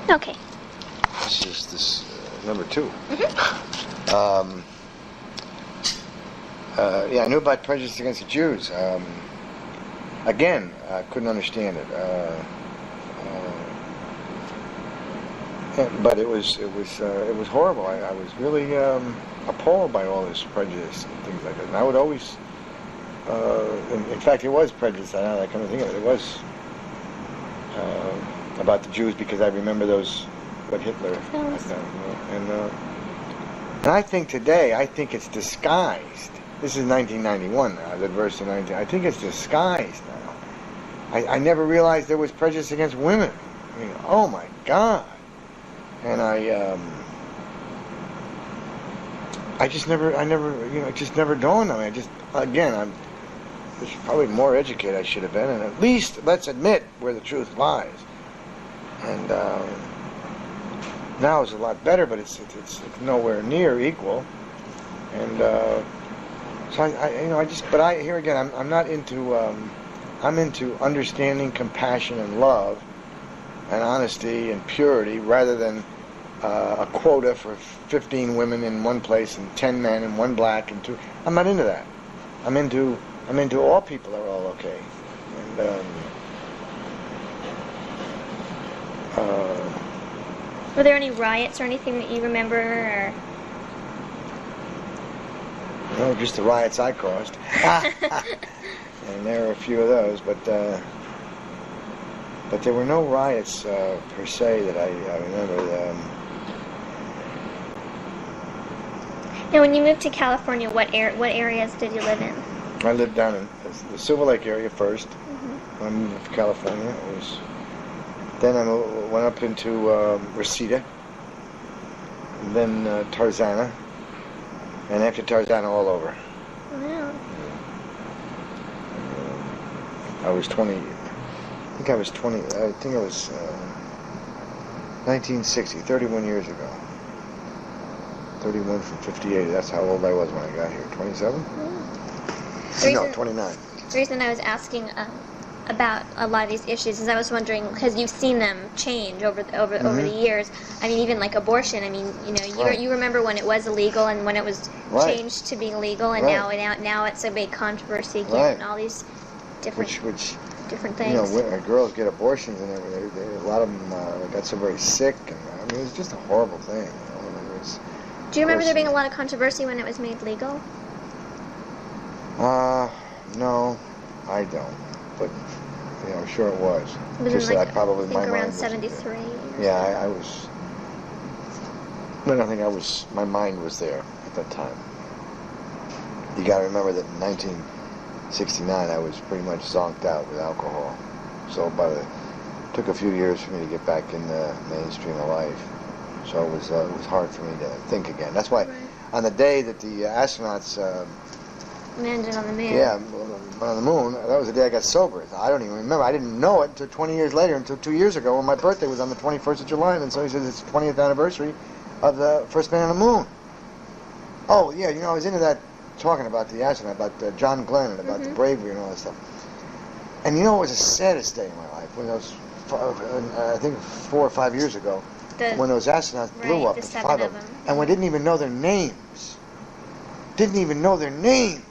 Okay. This is number 2. Yeah, I knew about prejudice against the Jews. Again, I couldn't understand it. But it was horrible. I was really appalled by all this prejudice and things like that. And I would always, in fact, it was prejudice. Now that I come to think of it, it was about the Jews, because I remember what Hitler had done. And I think today, it's disguised. This is 1991 now, the verse of 19. I think it's disguised now. I never realized there was prejudice against women. I mean, oh my God. And it just never dawned on me. I'm probably more educated I should have been, and at least let's admit where the truth lies. And now it's a lot better, but it's nowhere near equal. And so here again, I'm not into. I'm into understanding, compassion, and love, and honesty and purity, rather than a quota for 15 women in one place and 10 men and 1 black and 2. I'm not into that. I'm into all people are all okay. And were there any riots or anything that you remember? Or? No, just the riots I caused. And there were a few of those, but there were no riots per se that I remember. Now, when you moved to California, what areas did you live in? I lived down in the Silver Lake area first. When I moved to California, then I went up into Reseda, and then Tarzana, and after Tarzana, all over. Wow. I was 20. I think I was 20. I think it was 1960, 31 years ago. 31 from 58. That's how old I was when I got here. 27? No, 29. The reason I was asking about a lot of these issues is I was wondering, because you've seen them change over the years. I mean, even like abortion. I mean, you remember when it was illegal and when it was changed to being legal, and now it's a big controversy again, and all these different different things. Girls get abortions, and a lot of them got so very sick, and I mean, it was just a horrible thing. Do you remember there being a lot of controversy when it was made legal? No, I don't. But I'm sure it was. Just that probably my mind around 73. Yeah, I was. I don't think I was. My mind was there at that time. You got to remember that in 1969, I was pretty much zonked out with alcohol. So it took a few years for me to get back in the mainstream of life. So it was hard for me to think again. That's why, on the day that the astronauts landed on the moon. Yeah, went on the moon. That was the day I got sober. I don't even remember. I didn't know it until 20 years later, until 2 years ago, when my birthday was on the 21st of July, and so he says it's the 20th anniversary of the first man on the moon. Oh, yeah, I was into that, talking about the astronaut, about John Glenn, and about the bravery and all that stuff. And it was the saddest day in my life, when those, I think 4 or 5 years ago, when those astronauts blew up, the 5 of them, and we didn't even know their names. Didn't even know their names.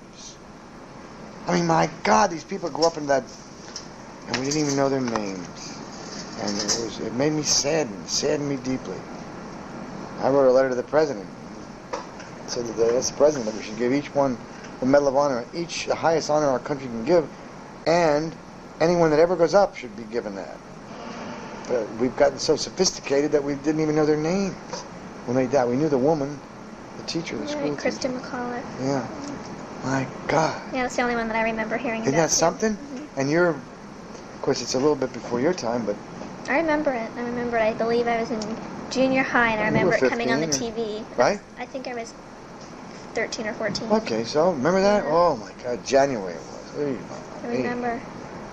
I mean, my God, these people grew up in that, and we didn't even know their names. And it made me saddened me deeply. I wrote a letter to the president. Said that that's the president that we should give each one the Medal of Honor, each the highest honor our country can give, and anyone that ever goes up should be given that. But we've gotten so sophisticated that we didn't even know their names when they died. We knew the woman, the teacher, the school teacher. Kristen McCullough. Yeah. My God. Yeah, that's the only one that I remember hearing Isn't about. that something? And you're, of course, it's a little bit before your time, but... I remember it. I believe I was in junior high, and I remember it coming on the TV. Right? I think I was 13 or 14. Okay, so remember that? Yeah. Oh, my God, January it was. I remember.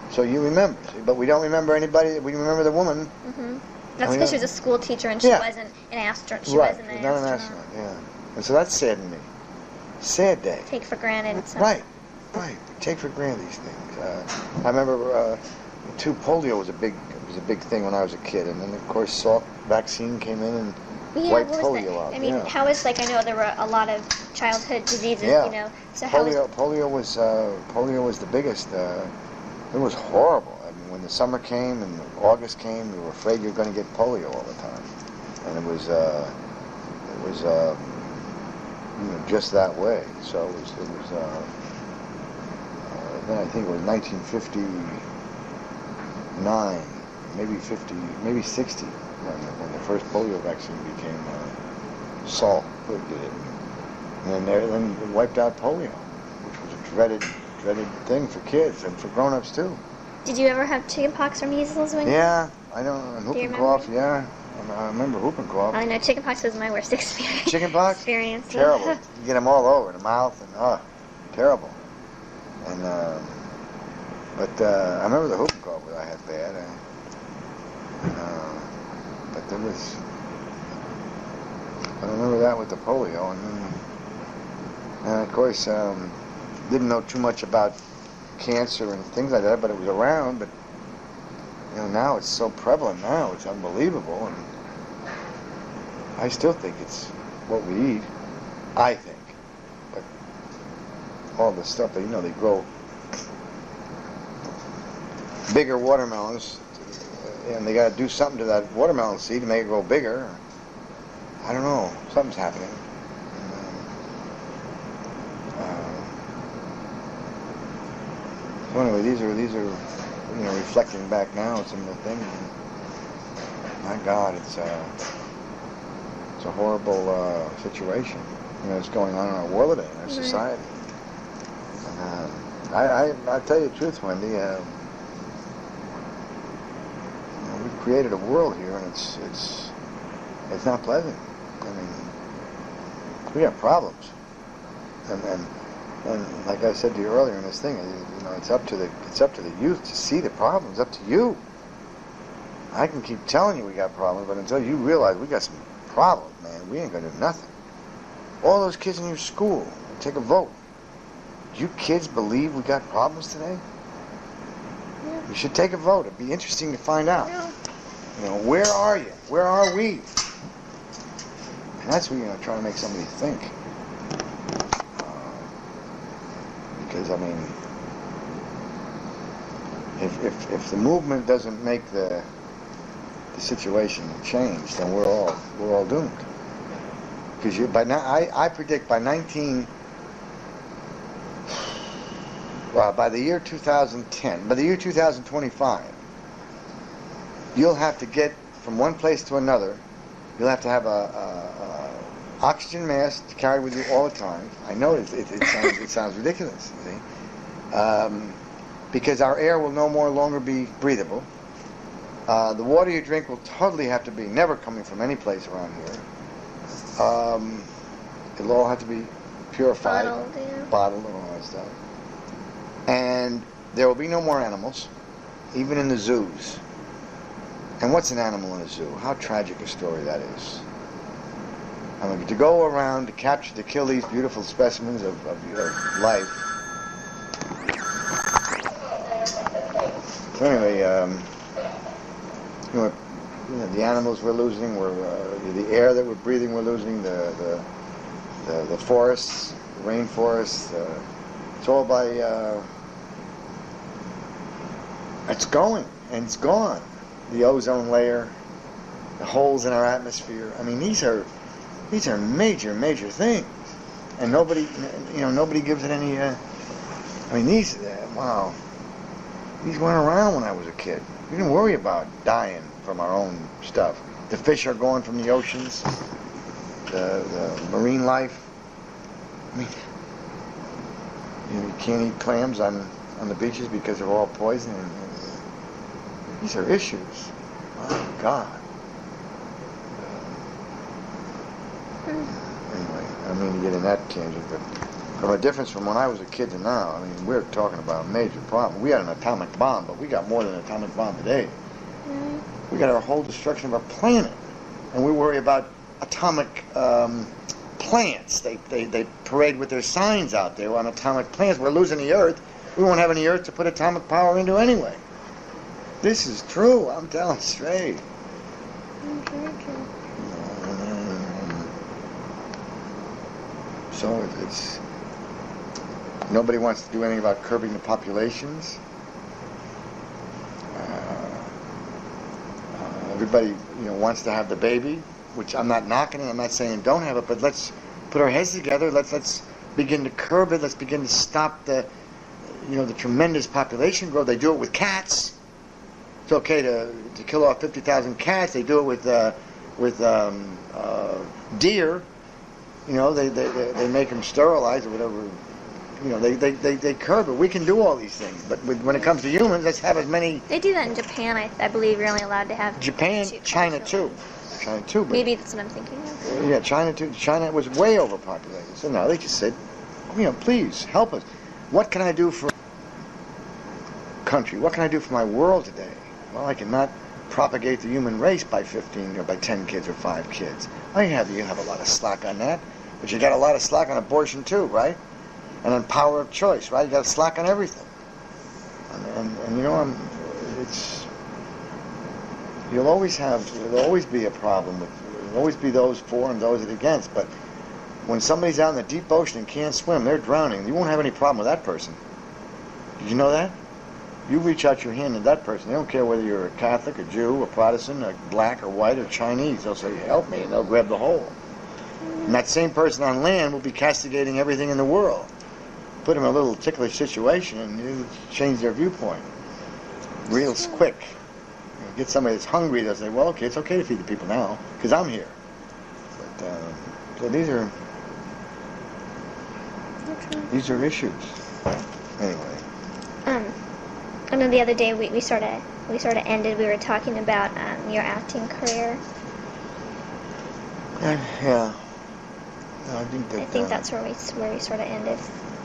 So you remember, see? But we don't remember anybody. We remember the woman. That's because she was a school teacher, and she wasn't an astronaut. She wasn't an astronaut. Yeah. And so that saddened me. Sad day. Take for granted. Right. Take for granted these things. I remember, polio was a big was a big thing when I was a kid, and then of course Salk vaccine came in and wiped polio out. I mean, how is, like, I know there were a lot of childhood diseases, you know. So polio was the biggest. It was horrible. I mean, when the summer came and August came, you were afraid you were going to get polio all the time, and it was you know, just that way. So it was then I think it was 1959, maybe 60, when the first polio vaccine became Salk did it, and then it wiped out polio, which was a dreaded thing for kids and for grown-ups too. Did you ever have chickenpox or measles when? Yeah, I know. And whooping cough. Yeah, I remember whooping cough. I know chickenpox was my worst experience. Chickenpox? Terrible. You get them all over the mouth, and terrible. And but I remember the whooping cough that I had bad. But there was. I remember that with the polio, and of course didn't know too much about cancer and things like that, but it was around. But you know, now it's so prevalent. Now it's unbelievable, and I still think it's what we eat. I think, but all the stuff that, you know, they grow bigger watermelons, and they got to do something to that watermelon seed to make it grow bigger. I don't know. Something's happening. So anyway, these are you know, reflecting back now on some of the things. And my God, it's a horrible situation. You know, it's going on in our world today, in our society. And I tell you the truth, Wendy. You know, we've created a world here, and it's not pleasant. I mean, we have problems, and like I said to you earlier in this thing, you know, it's up to the youth to see the problems. Up to you. I can keep telling you we got problems, but until you realize we got some problems, man, we ain't gonna do nothing. All those kids in your school, take a vote. Do you kids believe we got problems today? Yeah. You should take a vote. It'd be interesting to find out. Yeah. You know, where are you? Where are we? And that's what, you know, trying to make somebody think. Because I mean, if the movement doesn't make the situation change, then we're all doomed. Because I predict by the year 2010, by the year 2025, you'll have to get from one place to another. You'll have to have a oxygen mask carried with you all the time. I know it sounds ridiculous, you see, because our air will no more longer be breathable. The water you drink will totally have to be never coming from any place around here. It'll all have to be purified, bottled and all that stuff. And there will be no more animals, even in the zoos. And what's an animal in a zoo? How tragic a story that is. I mean, to go around to kill these beautiful specimens of life. So anyway, you know, the animals we're losing, the air that we're breathing we're losing, the forests, the rainforests. It's all by. It's going and it's gone. The ozone layer, the holes in our atmosphere. I mean, these are major things, and nobody gives it any. I mean, these wow. These weren't around when I was a kid. We didn't worry about dying from our own stuff. The fish are gone from the oceans. The marine life. I mean, you can't eat clams on the beaches because they're all poison. These are issues. My God. Anyway, I mean to get in that tangent, but from a difference from when I was a kid to now, I mean, we're talking about a major problem. We had an atomic bomb, but we got more than an atomic bomb today. Right. We got our whole destruction of our planet, and we worry about atomic plants. They parade with their signs out there on atomic plants. We're losing the Earth. We won't have any Earth to put atomic power into anyway. This is true. I'm telling straight. Very true. So it's nobody wants to do anything about curbing the populations. Everybody, wants to have the baby, which I'm not knocking it. I'm not saying don't have it, but let's put our heads together. Let's begin to curb it. Let's begin to stop the tremendous population growth. They do it with cats. It's okay to kill off 50,000 cats. They do it with deer. They make them sterilized or whatever. They curb it. We can do all these things, but when it comes to humans, let's have as many. They do that in Japan. I believe you're only allowed to have Japan, China too. China too. But maybe that's what I'm thinking of. Yeah, China too. China was way overpopulated. So now they just said, please help us. What can I do for country? What can I do for my world today? Well, I cannot propagate the human race by 15 or by 10 kids or 5 kids. You have a lot of slack on that, but you got a lot of slack on abortion too, right? And on power of choice, right? You got to slack on everything. And there'll always be a problem there'll always be those for and those against. But when somebody's out in the deep ocean and can't swim, they're drowning. You won't have any problem with that person. Did you know that? You reach out your hand to that person. They don't care whether you're a Catholic, a Jew, a Protestant, a black or white or Chinese. They'll say, "Help me," and they'll grab the whole. And that same person on land will be castigating everything in the world. Put them in a little ticklish situation and you change their viewpoint real quick. Get somebody that's hungry, they'll say, well, okay, it's okay to feed the people now because I'm here. But, so these are issues. Anyway. I know the other day we sort of ended. We were talking about your acting career. Yeah. No, I think that's where we sort of ended.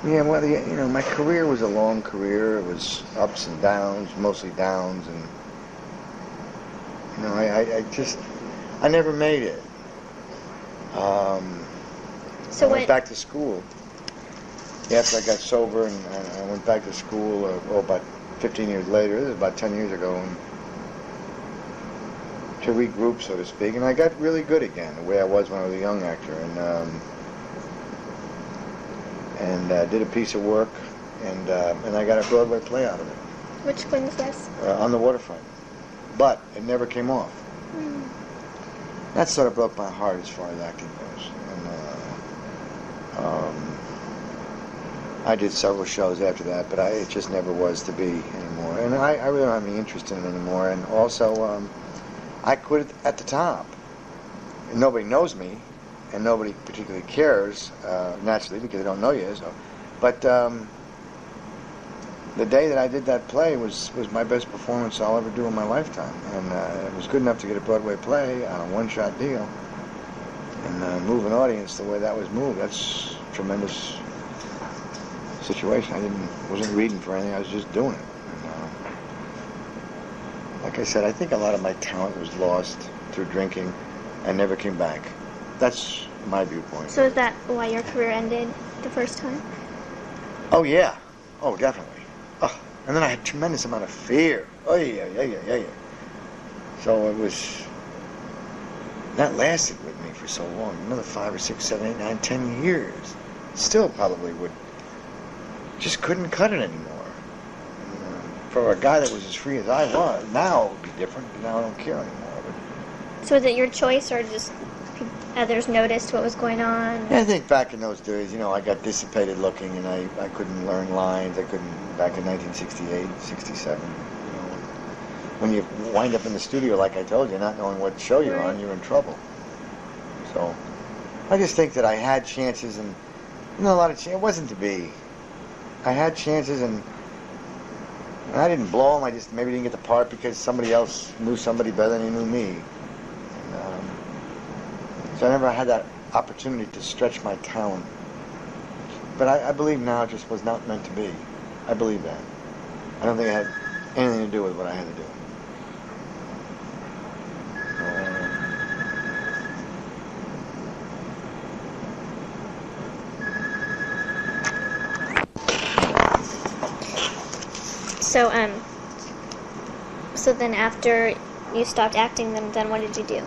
Yeah, well, my career was a long career. It was ups and downs, mostly downs, and I never made it. I went back to school. After I got sober, and I went back to school, about 15 years later. This is about 10 years ago, and to regroup, so to speak, and I got really good again, the way I was when I was a young actor, and did a piece of work, and I got a Broadway play out of it. Which one is this? On the waterfront. But it never came off. That sort of broke my heart as far as acting goes. And I did several shows after that, but it just never was to be anymore. And I really don't have any interest in it anymore. And also, I quit at the top. And nobody knows me. And nobody particularly cares, naturally, because they don't know you. So. But the day that I did that play was my best performance I'll ever do in my lifetime. And it was good enough to get a Broadway play on a one-shot deal. And move an audience the way that was moved. That's a tremendous situation. I wasn't reading for anything. I was just doing it. And, like I said, I think a lot of my talent was lost through drinking and never came back. That's my viewpoint. So is that why your career ended the first time? Oh, yeah. Oh, definitely. Oh, and then I had a tremendous amount of fear. Oh, yeah. So it was... That lasted with me for so long. Another 5 or 6, 7, 8, 9, 10 years. Still probably would... Just couldn't cut it anymore. For a guy that was as free as I was, now it would be different. Now I don't care anymore. But... So was it your choice or just... others noticed what was going on? Yeah, I think back in those days, I got dissipated looking, and I couldn't learn lines. I couldn't, back in 1968, 67, when you wind up in the studio, like I told you, not knowing what show you're on, you're in trouble. So, I just think that I had chances, and, a lot of it wasn't to be. I had chances, and I didn't blow them. I just maybe didn't get the part because somebody else knew somebody better than he knew me. So I never had that opportunity to stretch my talent. But I believe now it just was not meant to be. I believe that. I don't think it had anything to do with what I had to do. So then after you stopped acting, then what did you do?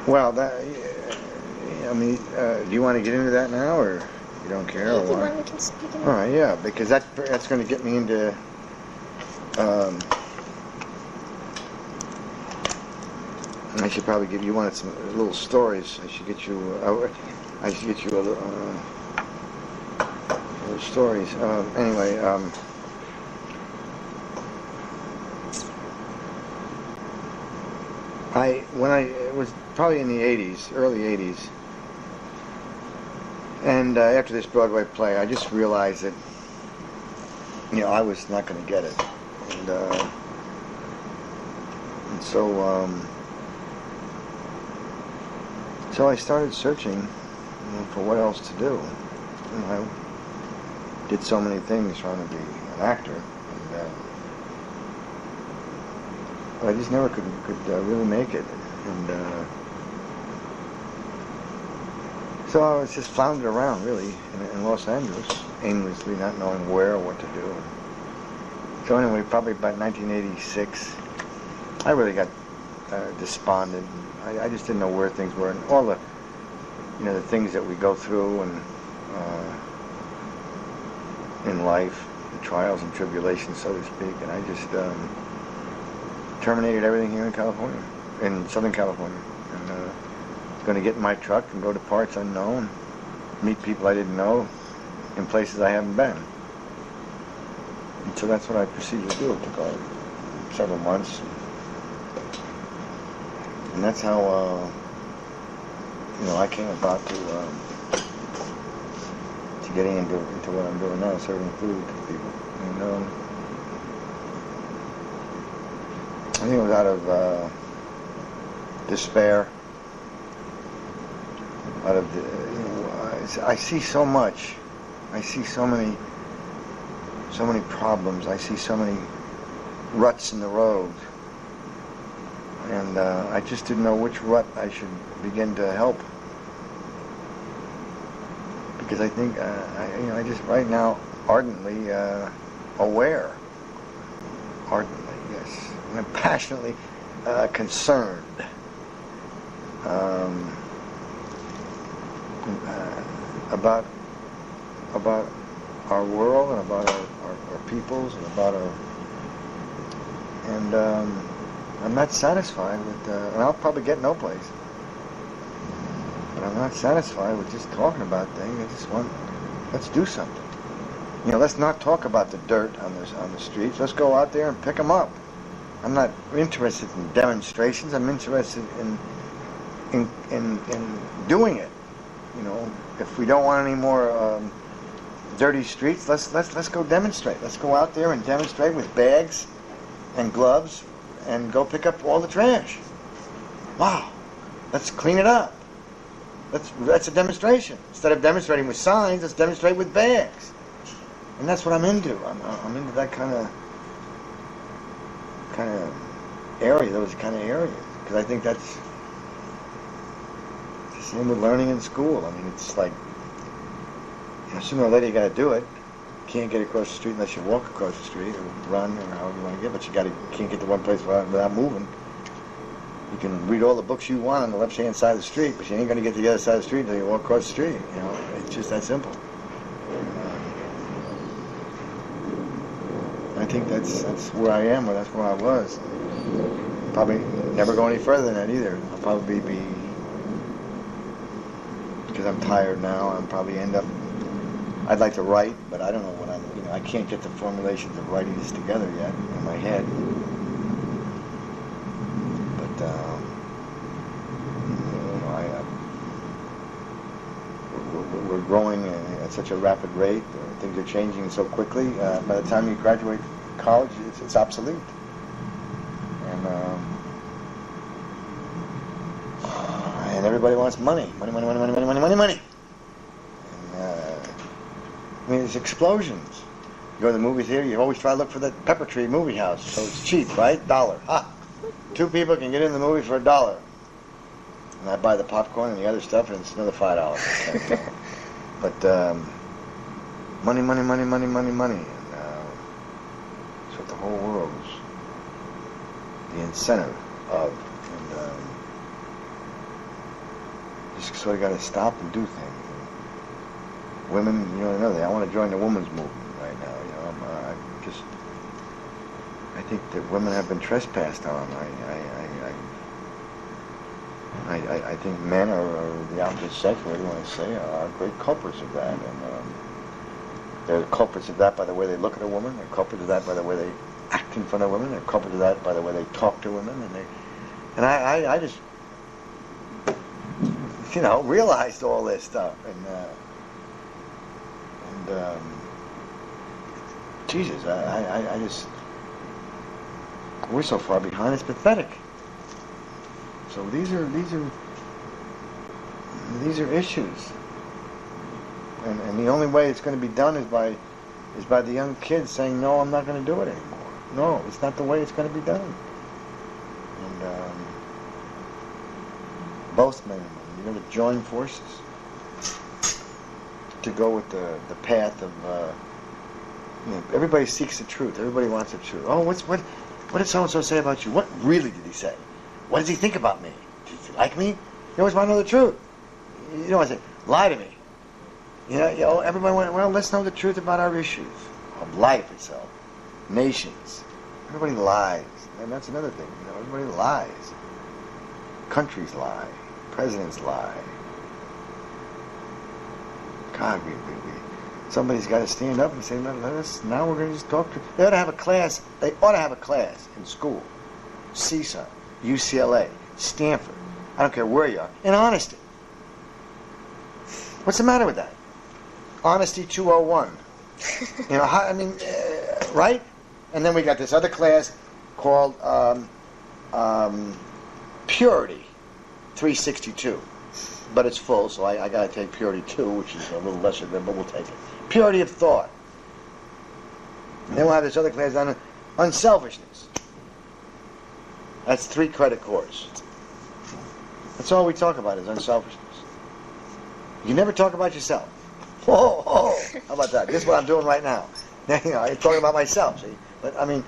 Well, I mean, do you want to get into that now, or you don't care? If you or want, we can speak in. All right, yeah, because that's going to get me into. I should probably give you one of some little stories. I should get you a little stories. Anyway, it was probably in the '80s, early '80s, and after this Broadway play, I just realized that I was not going to get it, and so. So I started searching for what else to do. I did so many things trying to be an actor, and, but I just never could really make it. And so I was just floundering around, really, in Los Angeles, aimlessly, not knowing where or what to do. So anyway, probably about 1986, I really got despondent. I just didn't know where things were, and all the, the things that we go through, and in life, the trials and tribulations, so to speak. And I just terminated everything here in California, in Southern California, and going to get in my truck and go to parts unknown, meet people I didn't know, in places I haven't been. And so that's what I proceeded to do. It took several months. And that's how, I came about to getting into what I'm doing now, serving food to people. And I think it was out of despair, out of I see so much. I see so many problems. I see so many ruts in the road. And I just didn't know which rut I should begin to help, because I think I just right now ardently aware, yes, and I'm passionately concerned about our world, and about our peoples, and about our I'm not satisfied with, and I'll probably get no place, but I'm not satisfied with just talking about things. I just want, let's do something. Let's not talk about the dirt on the streets. Let's go out there and pick them up. I'm not interested in demonstrations. I'm interested in doing it. If we don't want any more dirty streets, let's go demonstrate. Let's go out there and demonstrate with bags and gloves, and go pick up all the trash. Wow, let's clean it up. That's a demonstration. Instead of demonstrating with signs, let's demonstrate with bags. And that's what I'm into. I'm into that kind of area, those kind of areas, because I think that's the same with learning in school. I mean, it's like, sooner or later you got to do it. You can't get across the street unless you walk across the street or run, or however you want to get, but you can't get to one place without moving. You can read all the books you want on the left-hand side of the street, but you ain't going to get to the other side of the street until you walk across the street. It's just that simple. I think that's where I am, or that's where I was. Probably never go any further than that either. I'll probably be, because I'm tired now, I'll probably end up, I'd like to write, but I don't know what I can't get the formulations of writing this together yet in my head. But, we're growing at such a rapid rate. Things are changing so quickly. By the time you graduate college, it's obsolete. And everybody wants money. Money. And, I mean, there's explosions. You go to the movie theater, you always try to look for that Pepper Tree movie house, so it's cheap, right? $1. Ha! 2 people can get in the movie for $1. And I buy the popcorn and the other stuff, and it's another $5. But money. And, so the whole world is the incentive of, and just sort of got to stop and do things. And women, I want to join the women's movement right now. I think that women have been trespassed on. I think men are the opposite sex, whatever you want to say, are great culprits of that. And they're culprits of that by the way they look at a woman. They're culprits of that by the way they act in front of women. They're culprits of that by the way they talk to women. And I just, realized all this stuff. And Jesus, I just, we're so far behind. It's pathetic. So these are issues, and the only way it's going to be done is by the young kids saying, no, I'm not going to do it anymore. No, it's not the way it's going to be done. And both men and women, to join forces to go with the path of everybody seeks the truth. Everybody wants the truth. Oh, what did so and so say about you? What really did he say? What does he think about me? Does he like me? You always want to know the truth. You don't want to say, lie to me. Everybody went, well, let's know the truth about our issues, of life itself, nations. Everybody lies. And that's another thing. Everybody lies. Countries lie. Presidents lie. God, somebody's got to stand up and say, now we're going to just talk to. They ought to have a class in school. CISA. UCLA, Stanford, I don't care where you are, in honesty. What's the matter with that? Honesty 201. Right? And then we got this other class called Purity 362. But it's full, so I got to take Purity 2, which is a little lesser than, but we'll take it. Purity of thought. And then we'll have this other class on unselfishness. That's 3 credit course. That's all we talk about is unselfishness. You never talk about yourself. How about that? This is what I'm doing right now. I'm talking about myself, see? But, I don't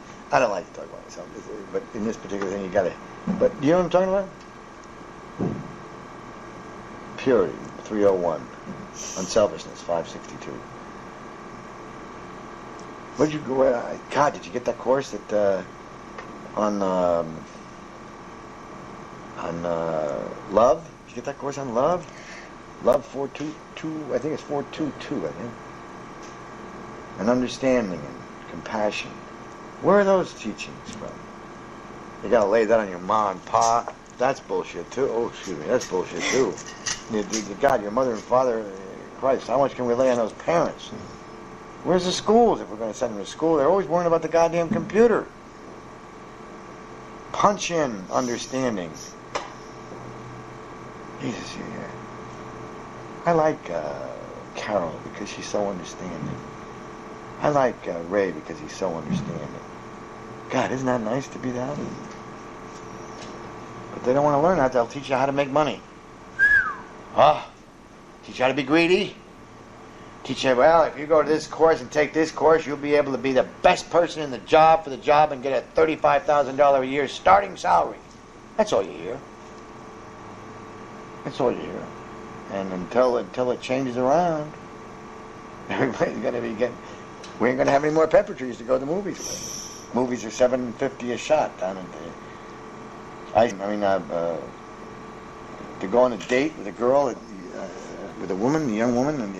like to talk about myself. But in this particular thing, you got to... But you know what I'm talking about? Purity, 301. Unselfishness, 562. Where'd you go? God, did you get that course that... on love? Did you get that course on love? Love 422, I think it's 422, I think. And understanding and compassion. Where are those teachings from? You gotta lay that on your ma and pa. That's bullshit too. Oh, excuse me, that's bullshit too. God, your mother and father, Christ, how much can we lay on those parents? Where's the schools if we're gonna send them to school? They're always worrying about the goddamn computer. Punch in understanding. Jesus, I like Carol because she's so understanding. I like Ray because he's so understanding. God, isn't that nice to be that? But they don't want to learn that. They'll teach you how to make money. Teach you how to be greedy. Teach you, well, if you go to this course and take this course, you'll be able to be the best person in the job for the job and get a $35,000 a year starting salary. That's all you hear. That's all you hear. And until it changes around, everybody's going to be getting... We ain't going to have any more pepper trees to go to the movies with. Movies are $7.50 a shot down in to go on a date with a girl, with a woman, a young woman, and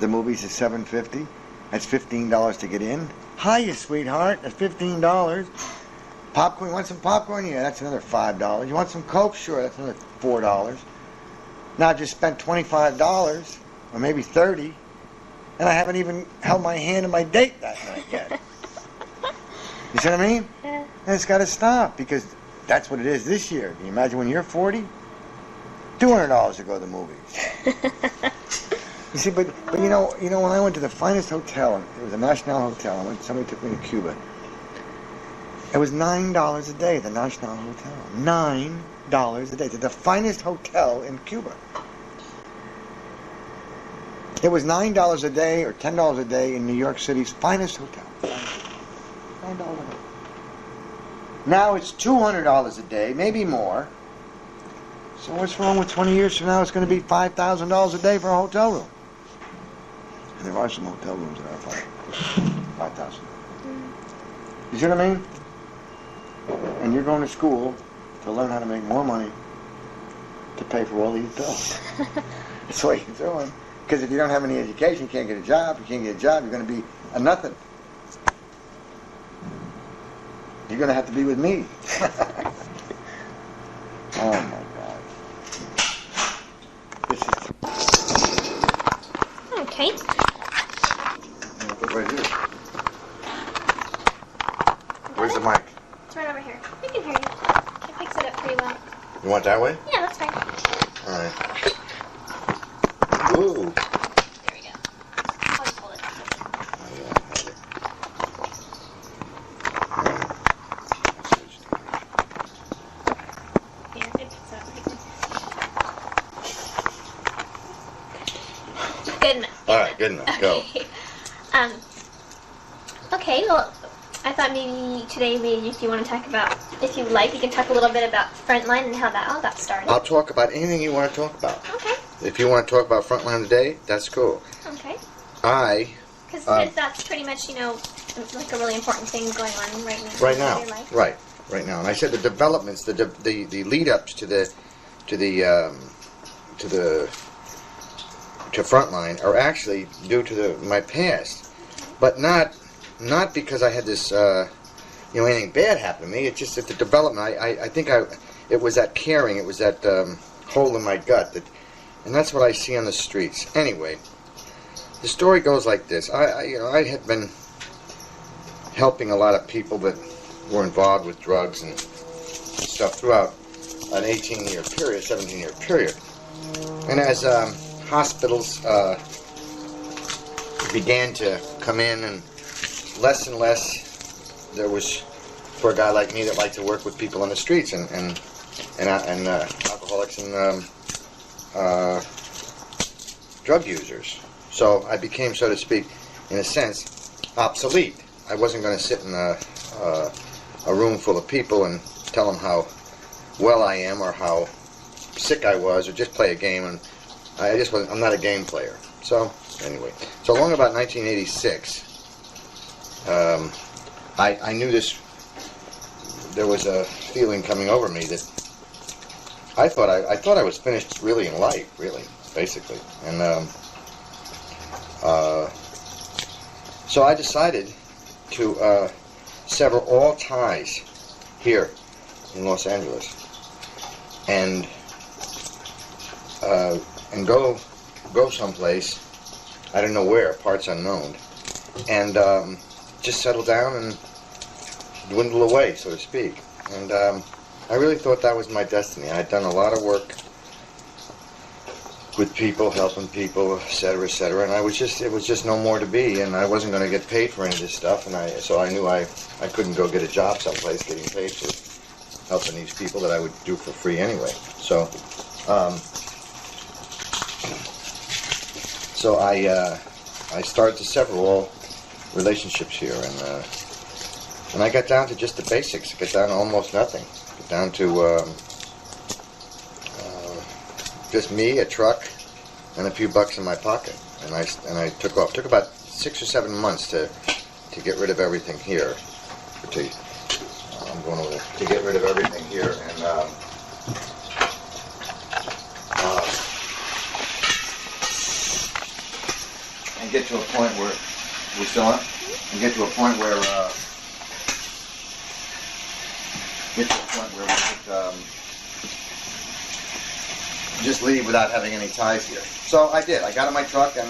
the movies is $7.50. That's $15 to get in. Hiya, sweetheart. That's $15. Popcorn. You want some popcorn? Yeah, that's another $5. You want some Coke? Sure, that's another $4. Now I just spent $25, or maybe $30, and I haven't even held my hand in my date that night yet. You see what I mean? Yeah. And it's got to stop, because that's what it is this year. Can you imagine when you're 40? $200 to go to the movies. You see, but you know, when I went to the finest hotel, it was a National Hotel. Somebody took me to Cuba. It was $9 a day at the National Hotel. $9 a day to the finest hotel in Cuba. It was $9 a day or $10 a day in New York City's finest hotel. $99 a day. Now it's $200 a day, maybe more. So what's wrong with 20 years from now? It's going to be $5,000 a day for a hotel room. And there are some hotel rooms that are $5,000. You see what I mean? And you're going to school to learn how to make more money to pay for all these bills. That's what you're doing. Because if you don't have any education, you can't get a job. You can't get a job, you're going to be a nothing. You're going to have to be with me. Oh my God. This is... Okay. Put right here. Where's the mic? It's right over here. We can hear you. It picks it up pretty well. You want that way? Yeah, that's fine. All right. Ooh. There we go. I'll just hold it. Yeah, it picks up. Good enough. All right, good enough. Go. Okay, well, I thought maybe today, if you want to talk about, if you like, you can talk a little bit about Frontline and how that all got started. I'll talk about anything you want to talk about. Okay. If you want to talk about Frontline today, that's cool. Okay. Because that's pretty much, like a really important thing going on right now. Right now. In your life. Right now. And I said the developments, the lead-ups to Frontline are actually due to my past, but not because I had this anything bad happen to me. It's just that the development. I think it was that caring. It was that hole in my gut and that's what I see on the streets. Anyway, the story goes like this. I had been helping a lot of people that were involved with drugs and stuff throughout an 18-year period, 17-year period. And as hospitals began to come in, and less there was for a guy like me that liked to work with people on the streets and alcoholics and drug users. So I became, so to speak, in a sense, obsolete. I wasn't going to sit in a room full of people and tell them how well I am or how sick I was, or just play a game. And I just wasn't. I'm not a game player. So anyway, so along about 1986, I knew this. There was a feeling coming over me that I thought I was finished really in life, really, basically, and so I decided to sever all ties here in Los Angeles and go someplace, I don't know where, parts unknown, and just settle down and dwindle away, so to speak. And I really thought that was my destiny. I had done a lot of work with people, helping people, etc., etc., and it was just no more to be, and I wasn't going to get paid for any of this stuff, and so I knew I couldn't go get a job someplace getting paid for helping these people that I would do for free anyway. So I started to sever all relationships here, and I got down to just the basics. I got down to almost nothing. I got down to just me, a truck, and a few bucks in my pocket, and I took off. It took about 6 or 7 months to get rid of everything here. I'm going over there to get rid of everything here, and get to a point where we still on, and get to a point where we could just leave without having any ties here. So I did. I got in my truck, and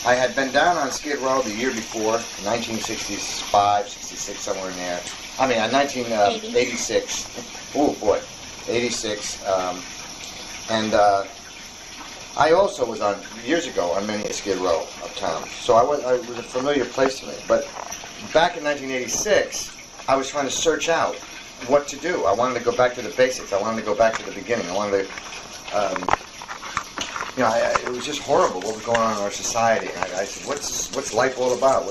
I had been down on Skid Row the year before, 1965, 66, somewhere in there. I mean, 1986. Oh boy, 86. And I also was on years ago on many a Skid Row uptown. So it was a familiar place to me. But back in 1986, I was trying to search out what to do. I wanted to go back to the basics. I wanted to go back to the beginning. I wanted to. It was just horrible what was going on in our society. I said, what's life all about?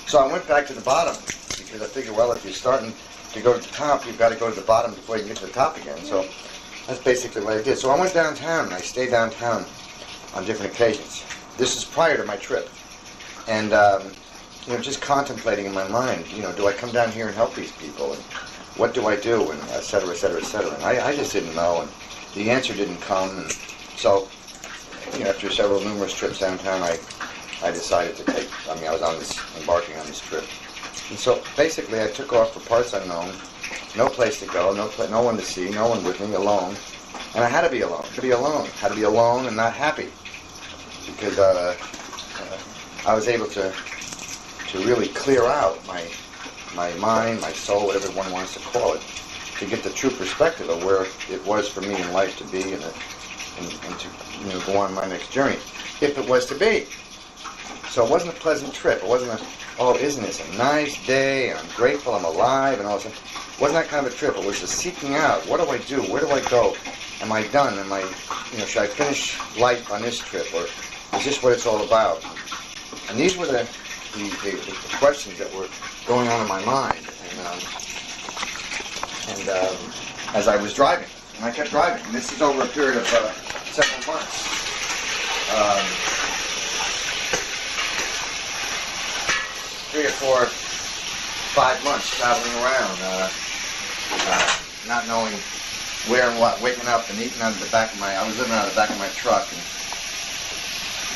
So I went back to the bottom because I figure, well, if you're starting to go to the top, you've got to go to the bottom before you can get to the top again. So that's basically what I did. So I went downtown, and I stayed downtown on different occasions. This is prior to my trip. And, just contemplating in my mind, do I come down here and help these people? And what do I do? And et cetera, et cetera, et cetera. And I just didn't know, and the answer didn't come. And so, after numerous trips downtown, I decided to I was embarking on this trip. And so basically I took off for parts unknown, no place to go, no one to see, no one with me, alone. And I had to be alone. Had to be alone and not happy. Because I was able to really clear out my mind, my soul, whatever one wants to call it, to get the true perspective of where it was for me in life to be and to go on my next journey, if it was to be. So it wasn't a pleasant trip. It wasn't isn't this a nice day, and I'm grateful I'm alive, and all this. It wasn't that kind of a trip. It was a seeking out. What do I do? Where do I go? Am I done? Should I finish life on this trip, or is this what it's all about? And these were the questions that were going on in my mind. And as I was driving, and I kept driving. And this is over a period of several months. 3 or 4, 5 months traveling around, not knowing where and what, waking up and eating out of the back of I was living out of the back of my truck,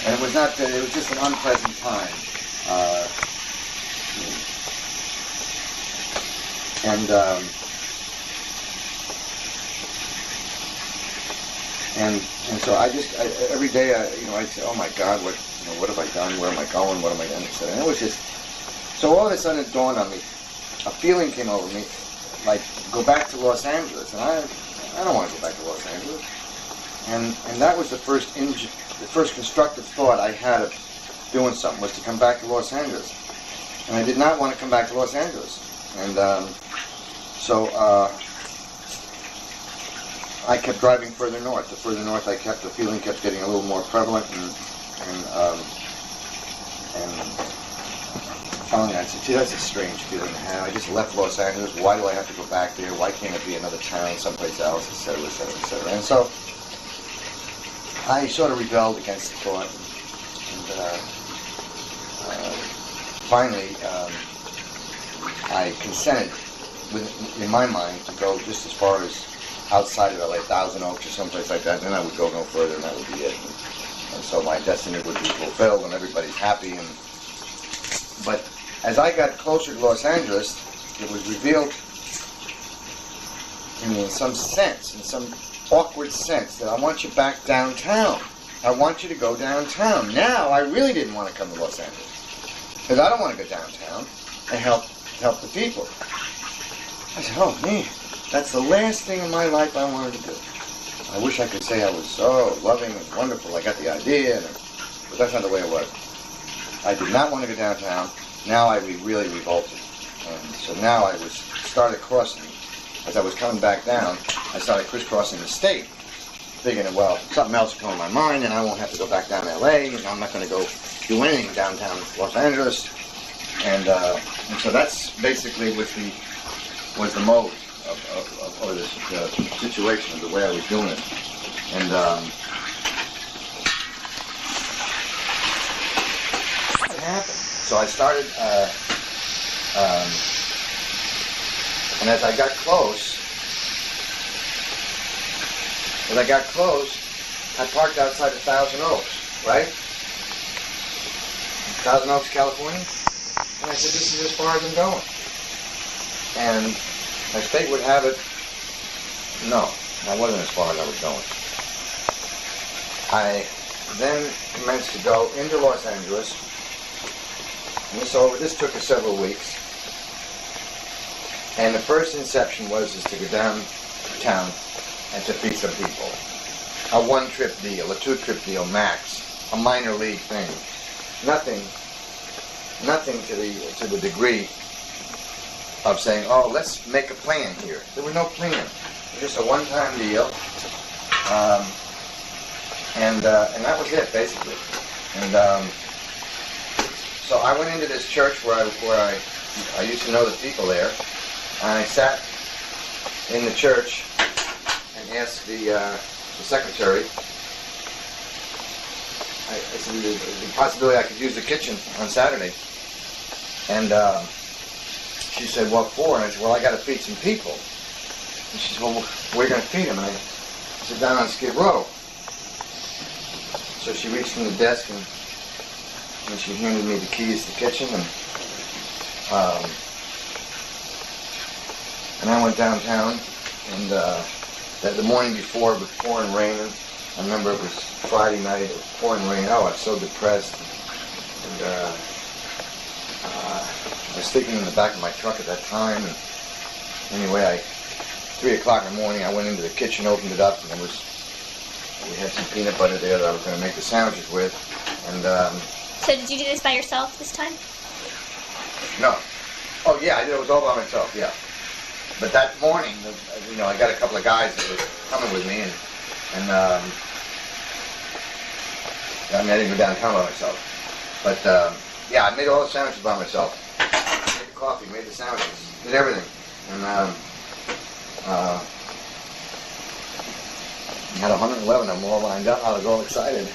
and it was just an unpleasant time. And so every day I'd say, oh my God, what have I done? Where am I going? What am I going to say? And it was just, so all of a sudden it dawned on me, a feeling came over me, like, go back to Los Angeles. And I don't want to go back to Los Angeles. And that was the first constructive thought I had of doing something, was to come back to Los Angeles. And I did not want to come back to Los Angeles. And so I kept driving further north. The further north the feeling kept getting a little more prevalent, and finally I said, gee, that's a strange feeling to have. I just left Los Angeles. Why do I have to go back there? Why can't it be another town, someplace else, et cetera, et cetera, et cetera. And so I sort of rebelled against the thought. And finally, I consented, in my mind, to go just as far as outside of LA, Thousand Oaks or someplace like that, and then I would go no further, and that would be it. And so my destiny would be fulfilled, and everybody's happy. But as I got closer to Los Angeles, it was revealed in me in some sense, in some awkward sense, that I want you back downtown. I want you to go downtown. Now, I really didn't want to come to Los Angeles, because I don't want to go downtown and help the people. I said, oh man, that's the last thing in my life I wanted to do. I wish I could say I was so loving and wonderful. I got the idea, but that's not the way it was. I did not want to go downtown. Now I really revolted. And so now I started crossing. As I was coming back down, I started crisscrossing the state, thinking, well, something else will come in my mind, and I won't have to go back down to LA, and I'm not going to go do anything downtown Los Angeles. And so that's basically was the mode of this situation, of the way I was doing it. And what happened? So I started, and as I got close, I parked outside of Thousand Oaks, right? Thousand Oaks, California. And I said, this is as far as I'm going. And as fate would have it, no, that wasn't as far as I was going. I then commenced to go into Los Angeles. And so this took us several weeks. And the first inception was to go downtown and to feed some people. A one-trip deal, a two-trip deal max, a minor league thing. Nothing to the degree of saying, oh, let's make a plan here. There was no plan. It was just a one-time deal. And that was it, basically. And so I went into this church where I I used to know the people there, and I sat in the church and asked the secretary. I said the possibility I could use the kitchen on Saturday, and she said, "What for?" And I said, "Well, I got to feed some people." And she said, "Well, where are you going to feed them?" And I said, "Down on Skid Row." So she reached in the desk and she handed me the keys to the kitchen, and I went downtown, and the morning before it was pouring rain. I remember it was Friday night, it was pouring rain. Oh, I was so depressed. And I was sleeping in the back of my truck at that time. And anyway, 3 o'clock in the morning, I went into the kitchen, opened it up, and we had some peanut butter there that I was going to make the sandwiches with. And so did you do this by yourself this time? No. Oh yeah, I did. It was all by myself. Yeah. But that morning, I got a couple of guys that were coming with me, and I didn't go downtown by myself. But yeah, I made all the sandwiches by myself. Made the coffee, made the sandwiches, did everything. And I had 111 of them all lined up. I was all excited.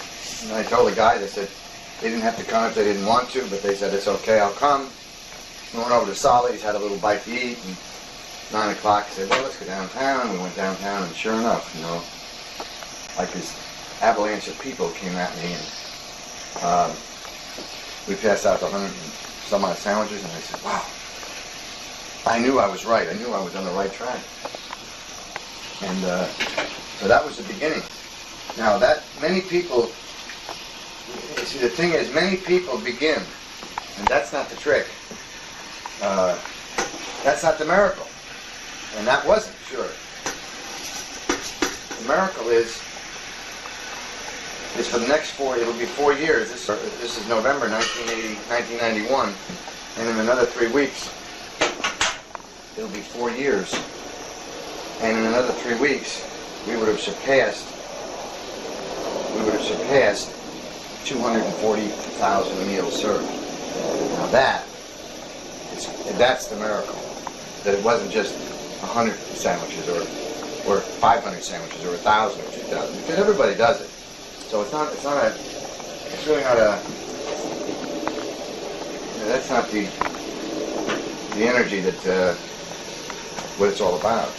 And I told the guys, I said, they didn't have to come if they didn't want to, but they said, "It's okay, I'll come." We went over to Solly's, had a little bite to eat, and 9 o'clock, I said, "Well, let's go downtown." We went downtown, and sure enough, like this avalanche of people came at me, and we passed out the 100 and some odd sandwiches, and I said, "Wow, I knew I was right. I knew I was on the right track." And so that was the beginning. Now, many people, you see, the thing is, many people begin, and that's not the trick. That's not the miracle. And that wasn't, sure. The miracle is for the next it'll be 4 years. This is November 1991, and in another 3 weeks, it'll be 4 years. And in another 3 weeks, we would have surpassed 240,000 meals served. Now that's the miracle. That it wasn't just 100 sandwiches or 500 sandwiches or 1,000 or 2,000, because everybody does it. So it's really not that's not the energy that what it's all about.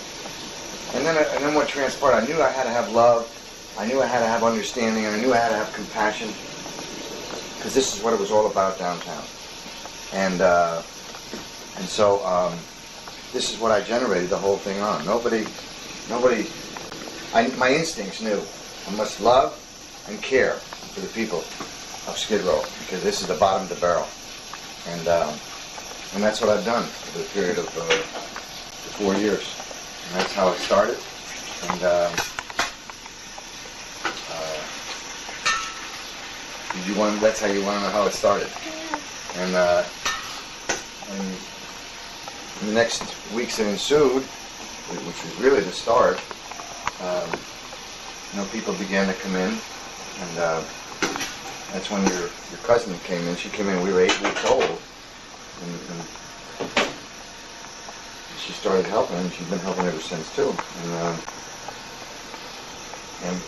And then what transpired, I knew I had to have love, I knew I had to have understanding, and I knew I had to have compassion, because this is what it was all about downtown. And so this is what I generated the whole thing on. My instincts knew I must love and care for the people of Skid Row, because this is the bottom of the barrel. And that's what I've done for the period of 4 years. And that's how it started. And that's how you want to know how it started. And in the next weeks that ensued, which was really the start, people began to come in, and that's when your cousin came in. She came in, we were 8 weeks old, and she started helping, and she's been helping ever since too. And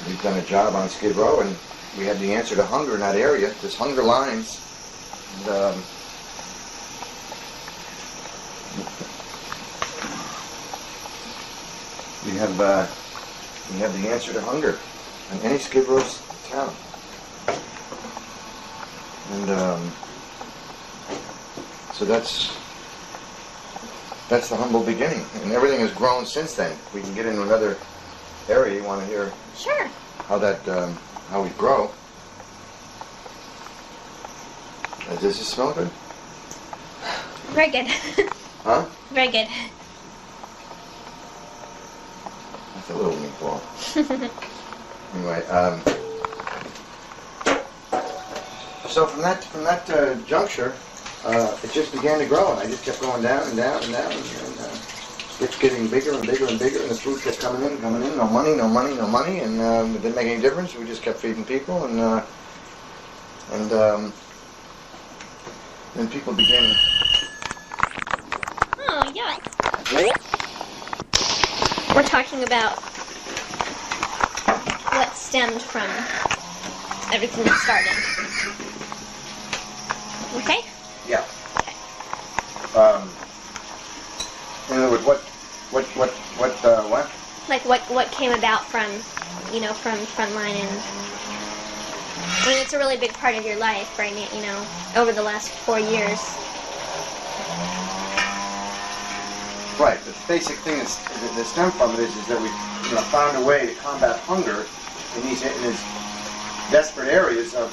we've done a job on Skid Row, and we had the answer to hunger in that area. There's hunger lines, and we have the answer to hunger in any Skid Row town. And so that's the humble beginning, and everything has grown since then. We can get into another area. You want to hear? Sure. How we grow. Does this smell good? Very good. Huh? Very good. That's a little meatball. Anyway, so from that juncture, it just began to grow, and I just kept going down and down and down, and it's getting bigger and bigger and bigger, and the food kept coming in. No money, and it didn't make any difference. We just kept feeding people, and then people began We're talking about what stemmed from everything that started. Okay? Yeah. In other words, what? Like what came about from, from Frontline, and I mean, it's a really big part of your life, right? Over the last 4 years. Right. The basic thing that stemmed from it is that we found a way to combat hunger in these desperate areas of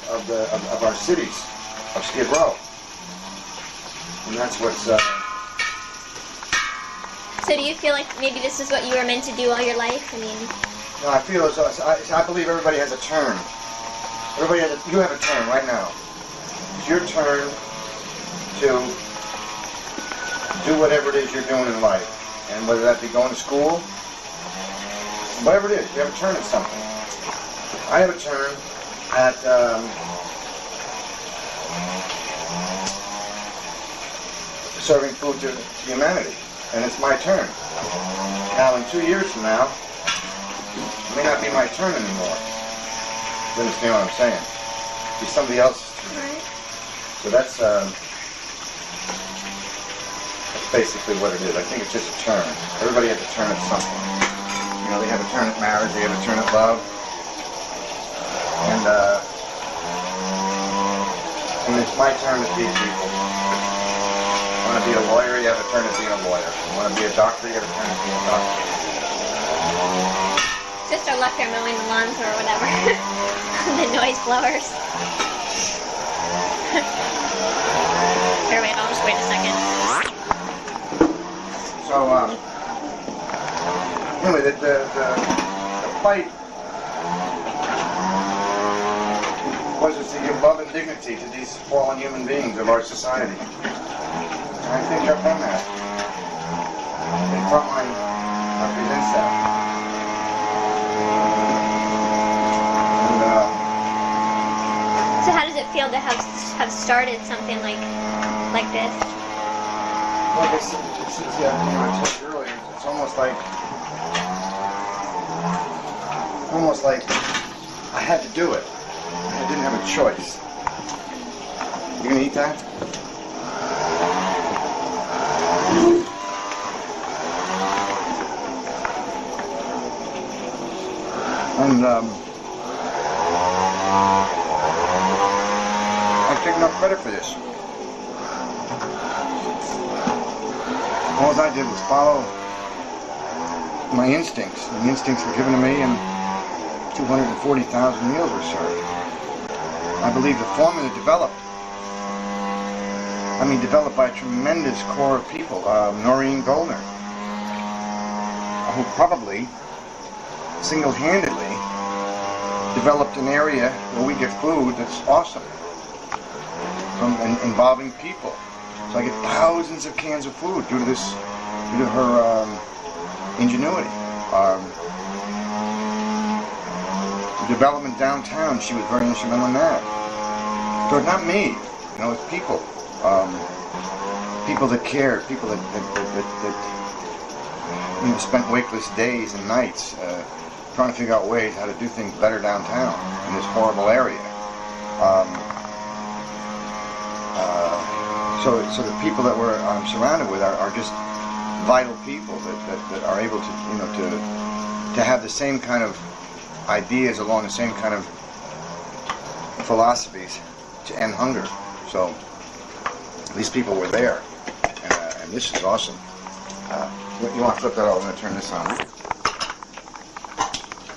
our cities, of Skid Row, and that's what's. So do you feel like maybe this is what you were meant to do all your life? I mean... No, I feel as though, I believe everybody has a turn. You have a turn right now. It's your turn to do whatever it is you're doing in life. And whether that be going to school, whatever it is, you have a turn at something. I have a turn at serving food to humanity. And it's my turn. Now, in 2 years from now, it may not be my turn anymore. You understand what I'm saying? It'll be somebody else's turn. Right. So that's basically what it is. I think it's just a turn. Everybody has a turn at something. They have a turn at marriage, they have a turn at love. And it's my turn to feed people. You want to be a lawyer, you have a turn at being a lawyer. You want to be a doctor, you have a turn at being a doctor. Just our luck they're mowing the lawns or whatever. The noise blowers. Here, wait, I'll just wait a second. So, anyway, the fight was to give love and dignity to these fallen human beings of our society. And I think I've done that. And Frontline represents that. And, so how does it feel to have started something like this? Like I said, I told you earlier, it's almost like I had to do it. I didn't have a choice. You gonna eat that? And I take no credit for this. All I did was follow my instincts. The instincts were given to me, and 240,000 meals were served. I believe the formula developed by a tremendous core of people. Noreen Goldner, who probably single-handedly developed an area where we get food that's awesome, involving people. So I get thousands of cans of food due to her ingenuity. The development downtown, she was very instrumental in that. So it's not me, it's people. People that care, people that spent wakeless days and nights trying to figure out ways how to do things better downtown in this horrible area. So the people that I'm surrounded with are just vital people that are able to have the same kind of ideas along the same kind of philosophies to end hunger. So these people were there, and this is awesome. You want to flip that over? I'm going to turn this on.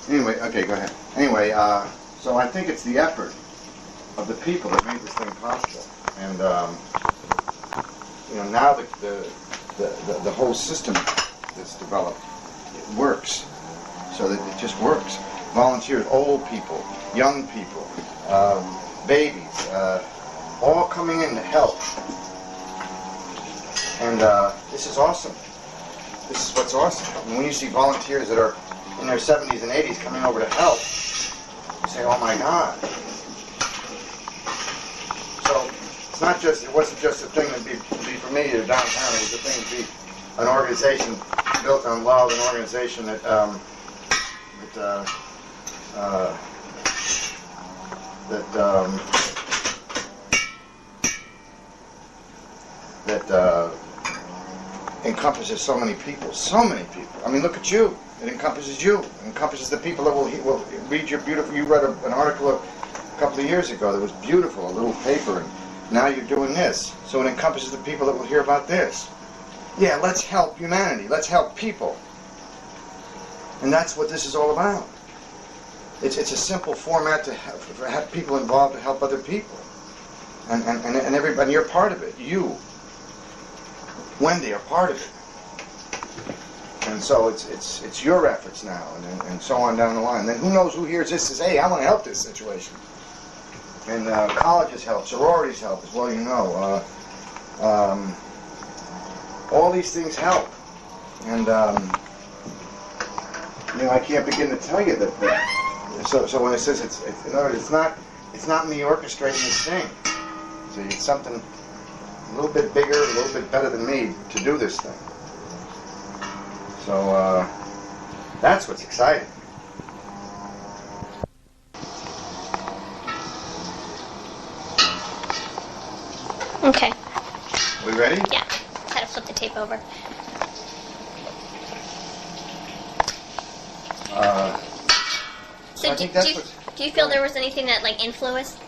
Anyway, okay, go ahead. Anyway, so I think it's the effort of the people that made this thing possible, and now the whole system that's developed, it works. So that it just works. Volunteers, old people, young people, babies, all coming in to help. And this is awesome. This is what's awesome. And when you see volunteers that are in their 70s and 80s coming over to help, you say, oh my God. So it wasn't just a thing to be for me to downtown, it was a thing to be an organization built on love, an organization that encompasses so many people. So many people. I mean, look at you. It encompasses you. It encompasses the people that will read your beautiful. You read an article a couple of years ago that was beautiful, a little paper, and now you're doing this. So it encompasses the people that will hear about this. Yeah, let's help humanity. Let's help people. And that's what this is all about. It's a simple format to have people involved to help other people. And everybody, you're part of it. You, Wendy, are part of it. And so it's your efforts now, and so on down the line. Then who knows who hears this says, hey, I want to help this situation. And colleges help, sororities help as well, you know. All these things help. And, you know, I can't begin to tell you that. So when it says in other words, it's not me orchestrating this thing. See, it's something a little bit bigger, a little bit better than me to do this thing. So that's what's exciting. Okay. We ready? Yeah. Just had to flip the tape over. So do you feel there was anything that like influenced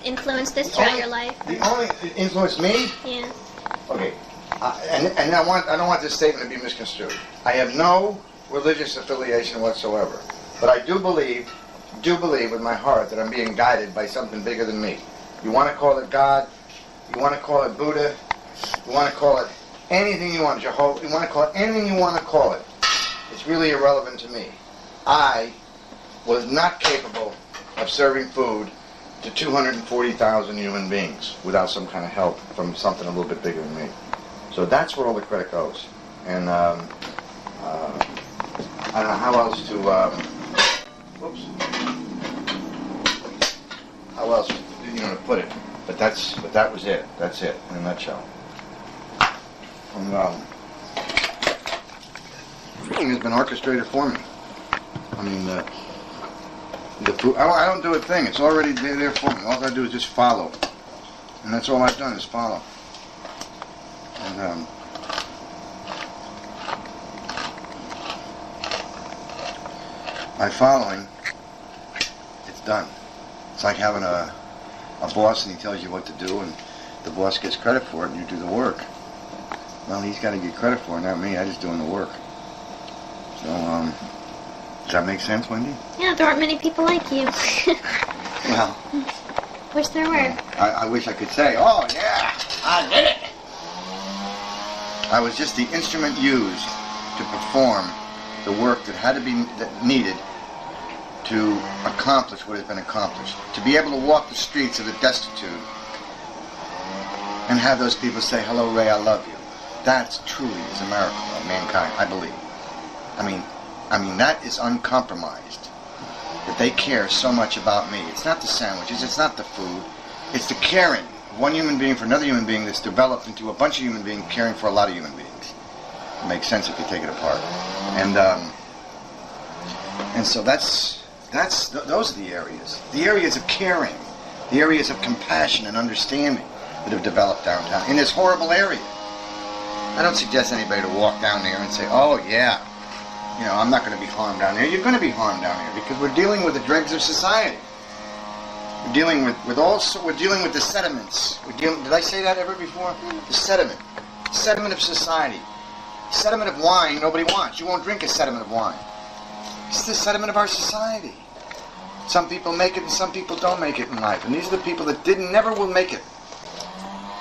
this throughout your life? The only influenced me? Yeah. Okay. And I don't want this statement to be misconstrued. I have no religious affiliation whatsoever, but I do believe with my heart that I'm being guided by something bigger than me. You want to call it God, you want to call it Buddha, you want to call it anything you want, Jehovah, you want to call it anything you want to call it. It's really irrelevant to me. I was not capable of serving food to 240,000 human beings without some kind of help from something a little bit bigger than me. So that's where all the credit goes. And I don't know how else to, how else, to put it. But that was it. That's it in a nutshell. And everything has been orchestrated for me. I mean, the food, I don't do a thing. It's already there for me. All I do is just follow. And that's all I've done is follow. And by following, it's done. It's like having a boss and he tells you what to do and the boss gets credit for it and you do the work. Well, he's got to get credit for it, not me. I'm just doing the work. So, does that make sense, Wendy? Yeah, there aren't many people like you. Well. Wish there were. I wish I could say, oh yeah, I did it. I was just the instrument used to perform the work that needed to accomplish what has been accomplished. To be able to walk the streets of the destitute and have those people say, hello Ray, I love you. That truly is a miracle of mankind, I believe. I mean that is uncompromised. That they care so much about me. It's not the sandwiches, it's not the food, it's the caring of one human being for another human being that's developed into a bunch of human beings caring for a lot of human beings. It makes sense if you take it apart. And so those are the areas of caring, the areas of compassion and understanding that have developed downtown in this horrible area. I don't suggest anybody to walk down there and say, oh yeah, I'm not going to be harmed down there. You're going to be harmed down here because we're dealing with the dregs of society. We're dealing with the sediments. Did I say that ever before? The sediment of society. Sediment of wine nobody wants. You won't drink a sediment of wine. It's the sediment of our society. Some people make it and some people don't make it in life. And these are the people that never will make it.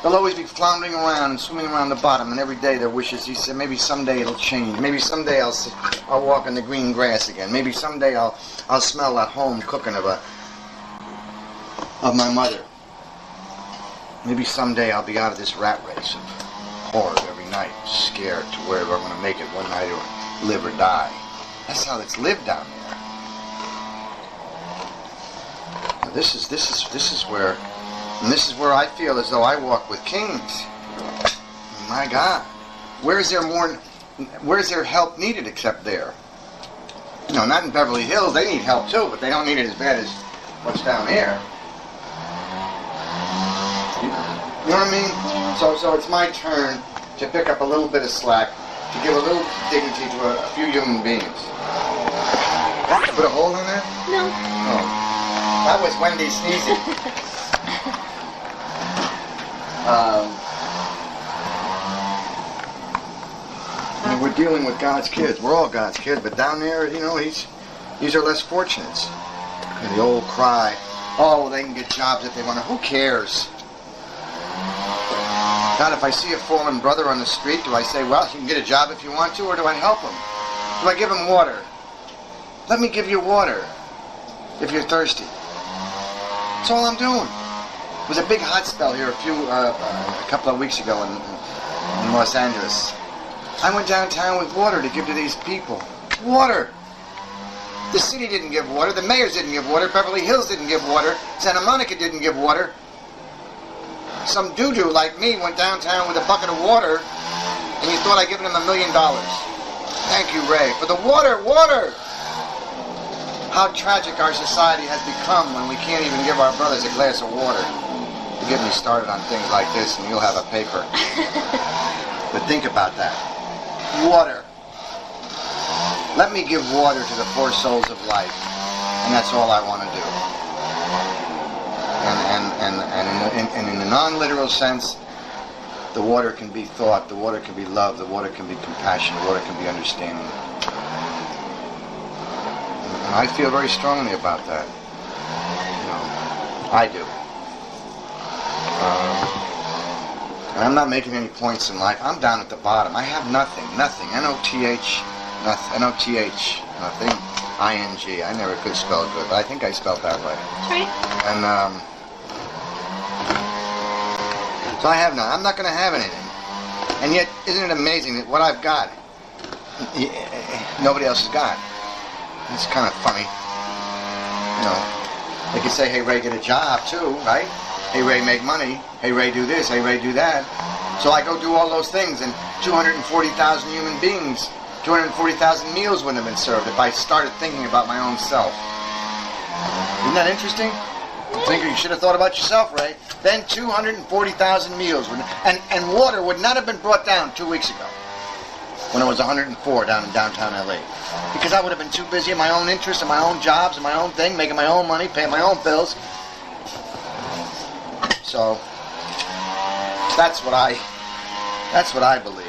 They'll always be floundering around and swimming around the bottom, and every day their wishes, he said, maybe someday it'll change. Maybe someday I'll walk in the green grass again. Maybe someday I'll smell that home cooking of my mother. Maybe someday I'll be out of this rat race of horror every night, scared to where I'm going to make it one night or live or die. That's how it's lived down there. Now this is where I feel as though I walk with kings. My God, where is there where's their help needed except there? You know, not in Beverly Hills. They need help too, but they don't need it as bad as what's down here. You know what I mean? Yeah. So it's my turn to pick up a little bit of slack, to give a little dignity to a few human beings. Put a hole in there? No. Oh. That was Wendy sneezing. I mean, we're dealing with God's kids. We're all God's kids, but down there, you know, these are less fortunates. And the old cry, oh, they can get jobs if they want to. Who cares? God, if I see a fallen brother on the street, do I say, well, you can get a job if you want to, or do I help him? Do I give him water? Let me give you water if you're thirsty. That's all I'm doing. It was a big hot spell here a couple of weeks ago in Los Angeles. I went downtown with water to give to these people. Water! The city didn't give water, the mayors didn't give water, Beverly Hills didn't give water, Santa Monica didn't give water. Some doo-doo like me went downtown with a bucket of water, and you thought I'd given him $1 million. Thank you, Ray, for the water, water! How tragic our society has become when we can't even give our brothers a glass of water. You get me started on things like this, and you'll have a paper. But think about that. Water. Let me give water to the poor souls of life, and that's all I want to do. And in a non-literal sense, the water can be thought, the water can be love, the water can be compassion, the water can be understanding. And I feel very strongly about that. You know, I do. And I'm not making any points in life. I'm down at the bottom. I have nothing. N-O-T-H, nothing. N-O-T-H, nothing. I-N-G. I never could spell it good, but I think I spelled that right. That's right. And, so I have none. I'm not going to have anything. And yet, isn't it amazing that what I've got, nobody else has got? It's kind of funny. You know, they could say, hey, Ray, get a job, too, right? Hey, Ray, make money. Hey, Ray, do this. Hey, Ray, do that. So I go do all those things, and 240,000 human beings, 240,000 meals wouldn't have been served if I started thinking about my own self. Isn't that interesting? I think you should have thought about yourself, Ray. Then 240,000 meals, and water would not have been brought down 2 weeks ago when it was 104 down in downtown L.A. Because I would have been too busy in my own interests and my own jobs and my own thing, making my own money, paying my own bills. So that's what I believe.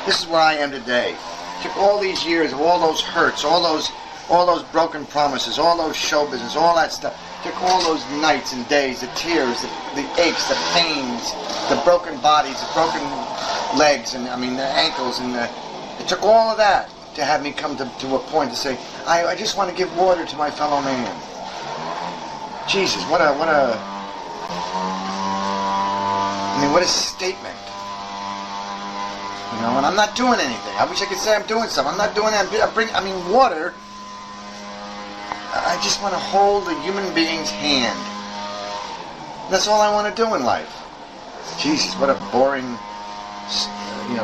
This is where I am today. It took all these years of all those hurts, all those broken promises, all those show business, all that stuff. It took all those nights and days, the tears, the aches, the pains, the broken bodies, the broken legs, and I mean the ankles, and it took all of that to have me come to a point to say, I just want to give water to my fellow man. Jesus, what a statement. You know, and I'm not doing anything. I wish I could say I'm doing something. I'm not doing that. Water. I just want to hold a human being's hand. That's all I want to do in life. Jesus, what a boring,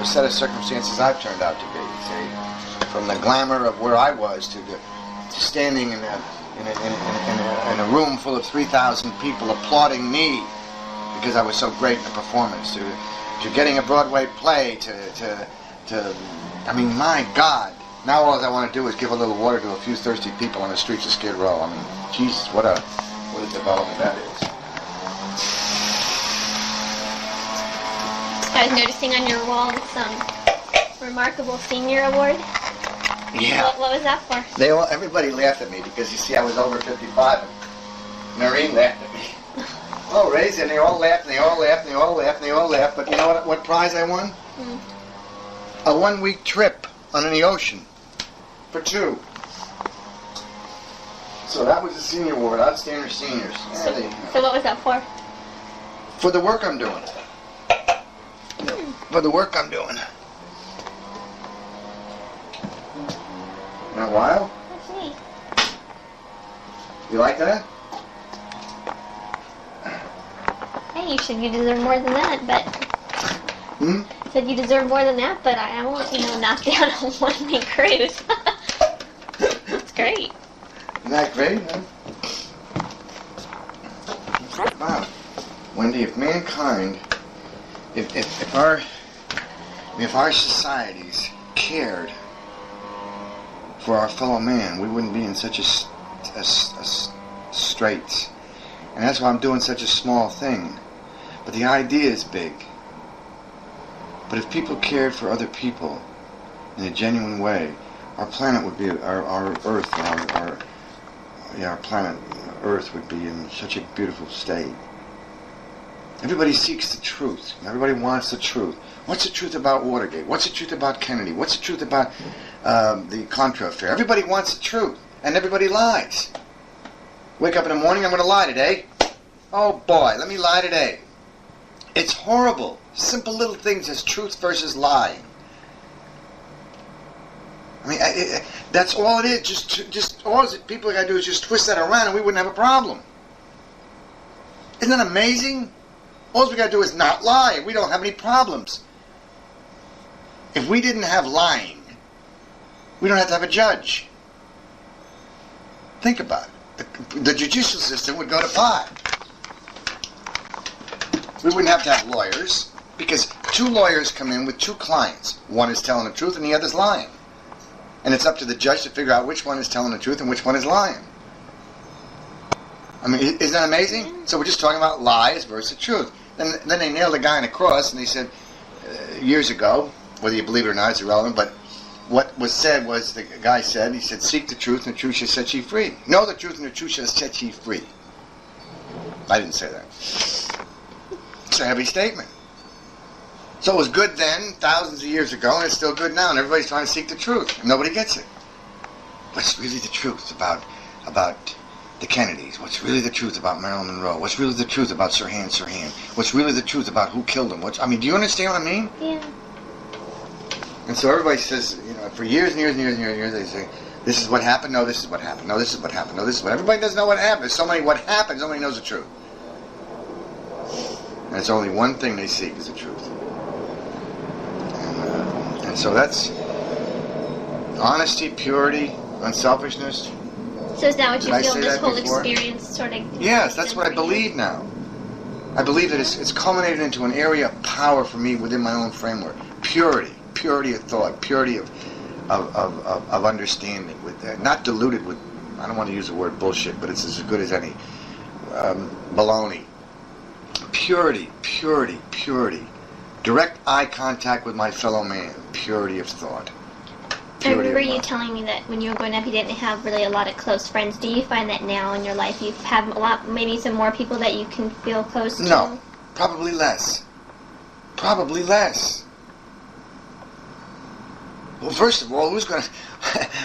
set of circumstances I've turned out to be. See, from the glamour of where I was to standing in a room full of 3,000 people applauding me because I was so great in the performance. To getting a Broadway play. My God. Now all I want to do is give a little water to a few thirsty people on the streets of Skid Row. I mean, Jesus, what a development that is. I was noticing on your wall some remarkable senior award. Yeah. What was that for? Everybody laughed at me because you see I was over 55. And Noreen laughed at me. Oh, Ray's, and they all laughed, and they all laughed, and they all laughed, and they all laughed. But you know what prize I won? A 1-week trip on the ocean. For 2. So that was the senior award, Outstanding Seniors. So what was that for? For the work I'm doing. For the work I'm doing. Isn't that wild? That's neat. You like that? Hey, you deserve more than that, but... said you deserve more than that, but I won't, knock down a one-week cruise. It's great. Isn't that great, huh? Wow. Wendy, if mankind, if our societies cared for our fellow man, we wouldn't be in such a straits. And that's why I'm doing such a small thing. But the idea is big. But if people cared for other people in a genuine way, our planet would be, our Earth, our planet Earth would be in such a beautiful state. Everybody seeks the truth. Everybody wants the truth. What's the truth about Watergate? What's the truth about Kennedy? What's the truth about the Contra affair? Everybody wants the truth, and everybody lies. Wake up in the morning, I'm going to lie today. Oh boy, let me lie today. It's horrible. Simple little things as truth versus lying. I mean, that's all it is. Just all people got to do is just twist that around, and we wouldn't have a problem. Isn't that amazing? All we got to do is not lie. We don't have any problems. If we didn't have lying, we don't have to have a judge. Think about it. The judicial system would go to pot. We wouldn't have to have lawyers, because two lawyers come in with two clients. One is telling the truth and the other's lying. And it's up to the judge to figure out which one is telling the truth and which one is lying. I mean, isn't that amazing? So we're just talking about lies versus truth. Then they nailed a guy on a cross, and they said, years ago, whether you believe it or not, it's irrelevant, but what was said was, the guy said, he said, seek the truth, and the truth shall set you free. Know the truth, and the truth shall set you free. I didn't say that. It's a heavy statement. So it was good then, thousands of years ago, and it's still good now, and everybody's trying to seek the truth. And nobody gets it. What's really the truth about the Kennedys? What's really the truth about Marilyn Monroe? What's really the truth about Sirhan Sirhan? What's really the truth about who killed him? Do you understand what I mean? Yeah. And so everybody says, for years and years and years and years, they say, this is what happened, no, this is what happened, no, this is what happened, no, this is what... Everybody doesn't know what happened. There's so many what happened, nobody knows the truth. And it's only one thing they seek is the truth. And so that's honesty, purity, unselfishness. So is that what you Did I feel say this that whole before? experience sort of... Yes, that's what I believe now. I believe that it's culminated into an area of power for me within my own framework. Purity of thought, purity of understanding, with not diluted with, I don't want to use the word bullshit, but it's as good as any, baloney. Purity. Direct eye contact with my fellow man. Purity of thought. I remember you telling me that when you were growing up you didn't have really a lot of close friends. Do you find that now in your life you have a lot, maybe some more people that you can feel close to? No, probably less. Well, first of all,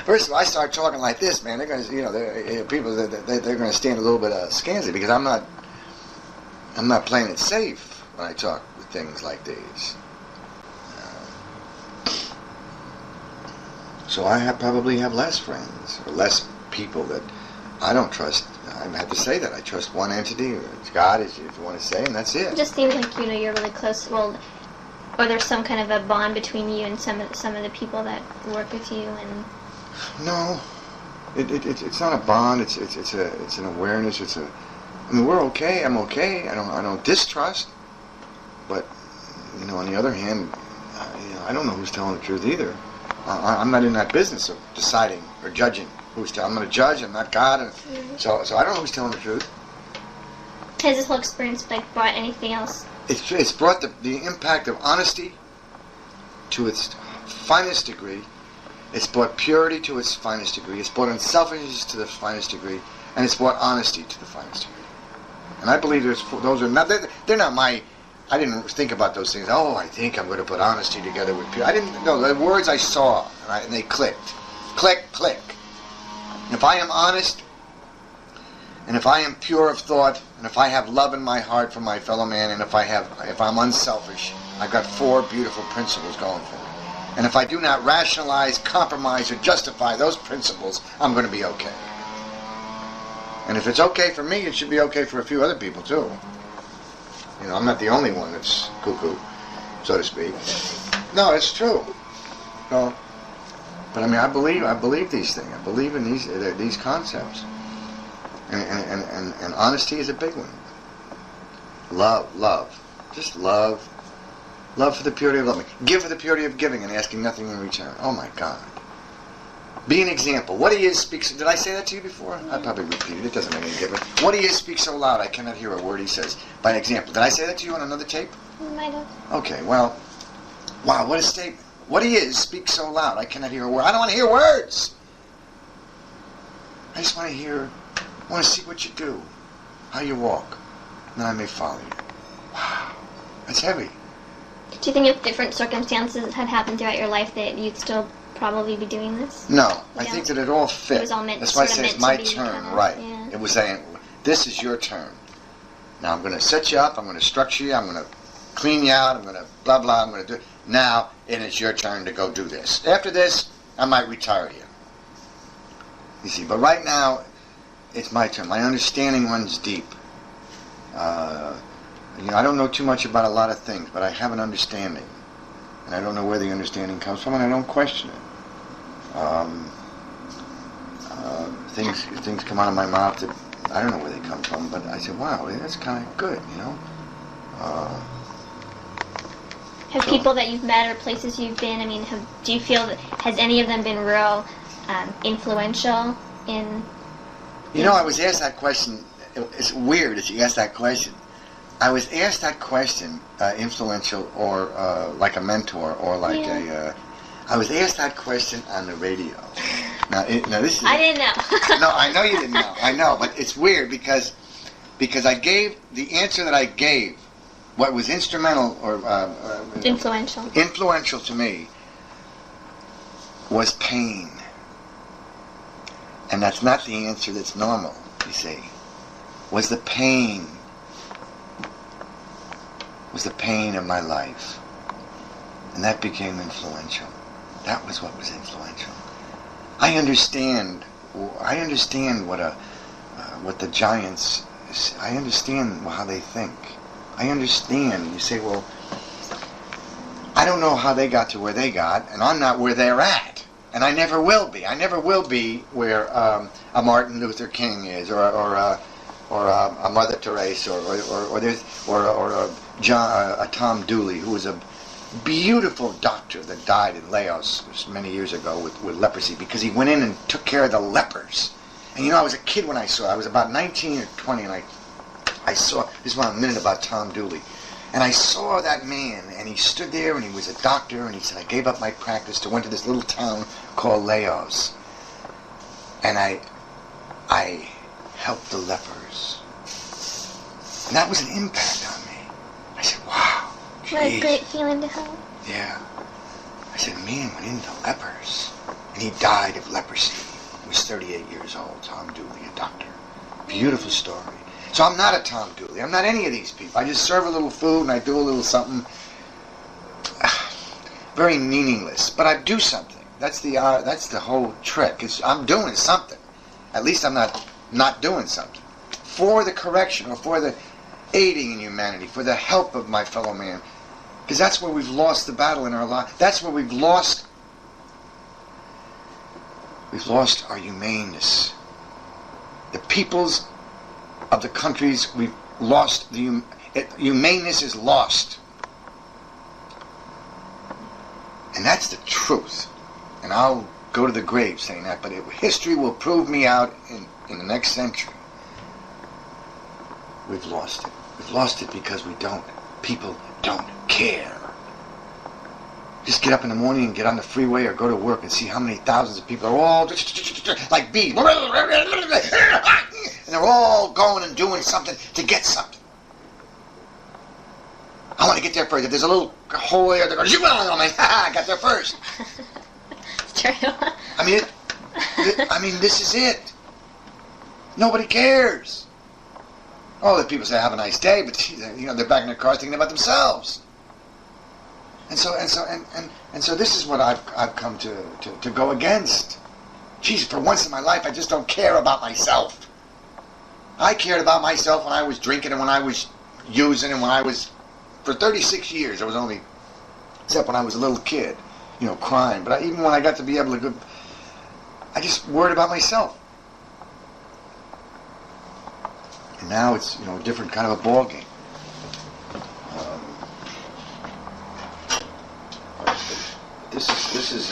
first of all, I start talking like this, man. They're going to, people, they're going to stand a little bit scansy, because I'm not playing it safe when I talk with things like these. So I probably have less friends, or less people that I don't trust. I have to say that. I trust one entity, or it's God, if you want to say, and that's it. It just seems like, you're really close. Well, or there's some kind of a bond between you and some of the people that work with you, and... No. It's not a bond. It's an awareness. I mean, we're okay. I'm okay. I don't distrust. But on the other hand, I don't know who's telling the truth either. I'm not in that business of deciding or judging who's telling. I'm not a judge. I'm not God. So I don't know who's telling the truth. Has this whole experience brought anything else? It's brought the impact of honesty to its finest degree. It's brought purity to its finest degree. It's brought unselfishness to the finest degree, and it's brought honesty to the finest degree. And I believe those are not. They're not my. I didn't think about those things. Oh, I think I'm going to put honesty together with purity. I didn't know. The words I saw, and they clicked. Click, click. And if I am honest, and if I am pure of thought, and if I have love in my heart for my fellow man, and if I'm unselfish, I've got 4 beautiful principles going for me. And if I do not rationalize, compromise, or justify those principles, I'm going to be okay. And if it's okay for me, it should be okay for a few other people too. I'm not the only one that's cuckoo. so to speak. No, it's true. No, but I mean, I believe these things. I believe in these concepts, and honesty is a big one. Love, just love for the purity of loving, give for the purity of giving, and asking nothing in return. Oh my God. Be an example. What he is speaks. Did I say that to you before? I probably repeated it. It doesn't make any difference. What he is speaks so loud I cannot hear a word he says. By example. Did I say that to you on another tape? You might have. Okay. Well, wow. What a statement. What he is speaks so loud I cannot hear a word. I don't want to hear words. I just want to hear. I want to see what you do, how you walk, and then I may follow you. Wow. That's heavy. Do you think if different circumstances had happened throughout your life that you'd still probably be doing this? No, I think that it all fit. It was all meant. That's why I say it's my turn, kind of, right? Yeah. It was saying, "This is your turn. Now I'm going to set you up. I'm going to structure you. I'm going to clean you out. I'm going to blah blah. I'm going to do it. Now, and it's your turn to go do this. After this, I might retire you. You see, but right now, it's my turn. My understanding runs deep. I don't know too much about a lot of things, but I have an understanding. And I don't know where the understanding comes from, and I don't question it. Things come out of my mouth that I don't know where they come from, but I say, wow, that's kind of good, Have people that you've met or places you've been, I mean, do you feel that, has any of them been real influential in... I was asked that question. It's weird that you asked that question. I was asked that question, influential or like a mentor or like I was asked that question on the radio. Now this is... I didn't know. No, I know you didn't know. I know, but it's weird because I gave the answer that I gave. What was instrumental or influential to me was pain, and that's not the answer that's normal. You see, was the pain of my life, and that became influential. That was what was influential. I understand what the giants. I understand how they think. I understand. You say, well, I don't know how they got to where they got, and I'm not where they're at, and I never will be. I never will be where a Martin Luther King is, or a Mother Teresa, or a Tom Dooley, who was a beautiful doctor that died in Laos many years ago with leprosy because he went in and took care of the lepers. And I was a kid when I saw it. I was about 19 or 20, and I saw, this is one minute about Tom Dooley, and I saw that man, and he stood there, and he was a doctor, and he said, I gave up my practice to went to this little town called Laos, and I helped the lepers. And that was an impact on me. I said, wow. Geez. What a great feeling to have. Yeah. I said, man went into lepers, and he died of leprosy. He was 38 years old, Tom Dooley, a doctor. Beautiful story. So I'm not a Tom Dooley. I'm not any of these people. I just serve a little food and I do a little something. Very meaningless, but I do something. That's the whole trick. I'm doing something. At least I'm not doing something for the correction or for the aiding in humanity, for the help of my fellow man. Because that's where we've lost the battle in our life. That's where we've lost our humaneness. The peoples of the countries we've lost, humaneness is lost. And that's the truth. And I'll go to the grave saying that, but history will prove me out in the next century. We've lost it. We've lost it because people don't care. Just get up in the morning and get on the freeway or go to work and see how many thousands of people are all like bees. And they're all going and doing something to get something. I want to get there first. If there's a little hole there, they're going, I got there first. It's true. I mean, this is it. Nobody cares. Oh, the people say, have a nice day, but they're back in their cars thinking about themselves. And so this is what I've come to go against. Jeez, for once in my life, I just don't care about myself. I cared about myself when I was drinking and when I was using and when I was, for 36 years, there was only except when I was a little kid, crying. But even when I got to be able to go, I just worried about myself. And now it's, a different kind of a ball game. This is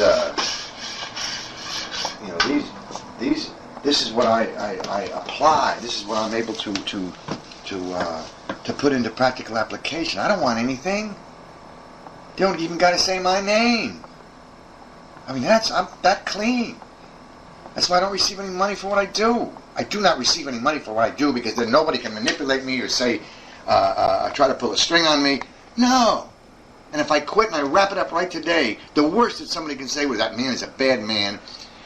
this is what I apply. This is what I'm able to put into practical application. I don't want anything. They don't even got to say my name. I mean, I'm that clean. That's why I don't receive any money for what I do. I do not receive any money for what I do because then nobody can manipulate me or say, try to pull a string on me. No. And if I quit and I wrap it up right today, the worst that somebody can say was, that man is a bad man.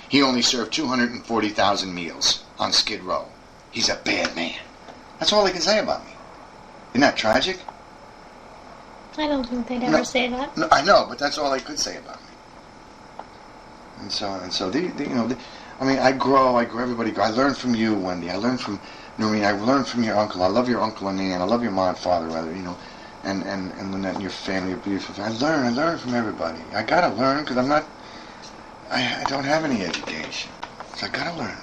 He only served 240,000 meals on Skid Row. He's a bad man. That's all they can say about me. Isn't that tragic? I don't think they'd ever say that. No, I know, but that's all they could say about me. And so, I grow, everybody grows. I learn from you, Wendy. I learn from Noreen. I learn from your uncle. I love your uncle and Nan. I love your mom and father, rather, and Lynette and your family are beautiful. I learn from everybody. I gotta learn because I don't have any education. So I gotta learn.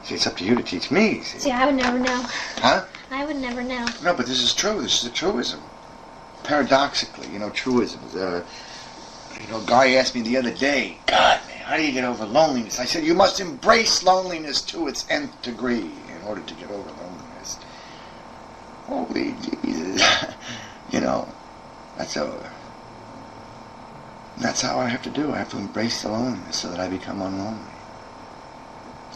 See, it's up to you to teach me. See, I would never know. Huh? I would never know. No, but this is true. This is a truism. Paradoxically, truisms. A guy asked me the other day, God, man, how do you get over loneliness? I said, you must embrace loneliness to its nth degree in order to get over loneliness. Holy Jesus. That's how I have to do. I have to embrace the loneliness so that I become unlonely.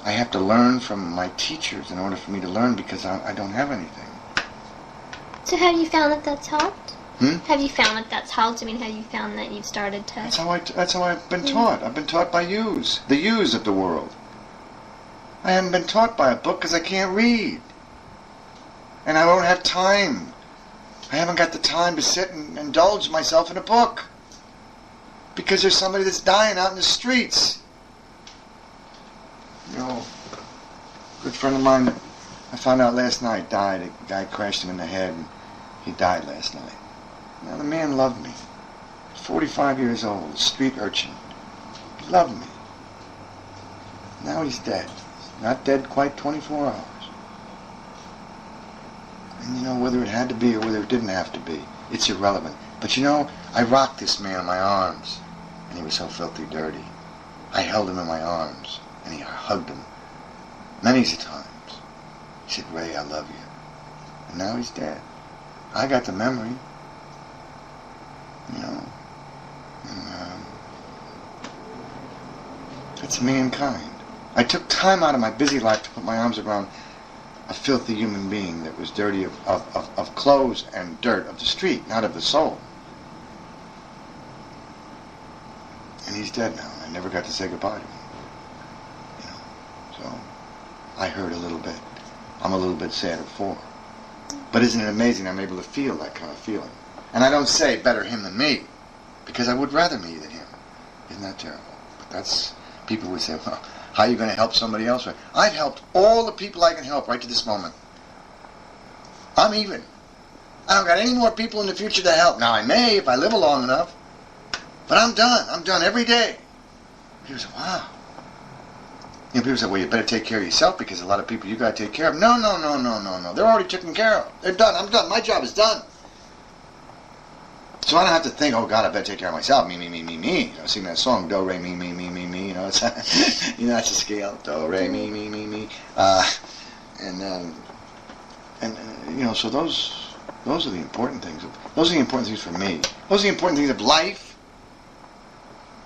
I have to learn from my teachers in order for me to learn because I don't have anything. So have you found that that's helped? Hmm? Have you found that that's helped? I mean, have you found that you've started to... That's how I've been taught. I've been taught by the yous of the world. I haven't been taught by a book because I can't read. And I don't have time. I haven't got the time to sit and indulge myself in a book. Because there's somebody that's dying out in the streets. A good friend of mine, I found out last night, died. A guy crashed him in the head and he died last night. Now, the man loved me. 45 years old, street urchin. He loved me. Now he's dead. Not dead quite 24 hours. And whether it had to be or whether it didn't have to be, it's irrelevant. But I rocked this man in my arms, and he was so filthy dirty. I held him in my arms, and I hugged him many times. He said, Ray, I love you. And now he's dead. I got the memory. That's mankind. I took time out of my busy life to put my arms around a filthy human being that was dirty of clothes and dirt of the street, not of the soul. And he's dead now. I never got to say goodbye to him. So I hurt a little bit. I'm a little bit sadder for him. But isn't it amazing I'm able to feel that kind of feeling? And I don't say better him than me, because I would rather me than him. Isn't that terrible? But that's, people would say, well, how are you going to help somebody else? I've helped all the people I can help right to this moment. I'm even. I don't got any more people in the future to help. Now I may if I live long enough. But I'm done. I'm done every day. People say, wow. People say, well, you better take care of yourself because a lot of people you got to take care of. No. They're already taken care of. They're done. I'm done. My job is done. So I don't have to think, oh, God, I better take care of myself. Me. Sing that song, do, re, me. It's that's a scale. Do, re, me. So those are the important things. Those are the important things for me. Those are the important things of life.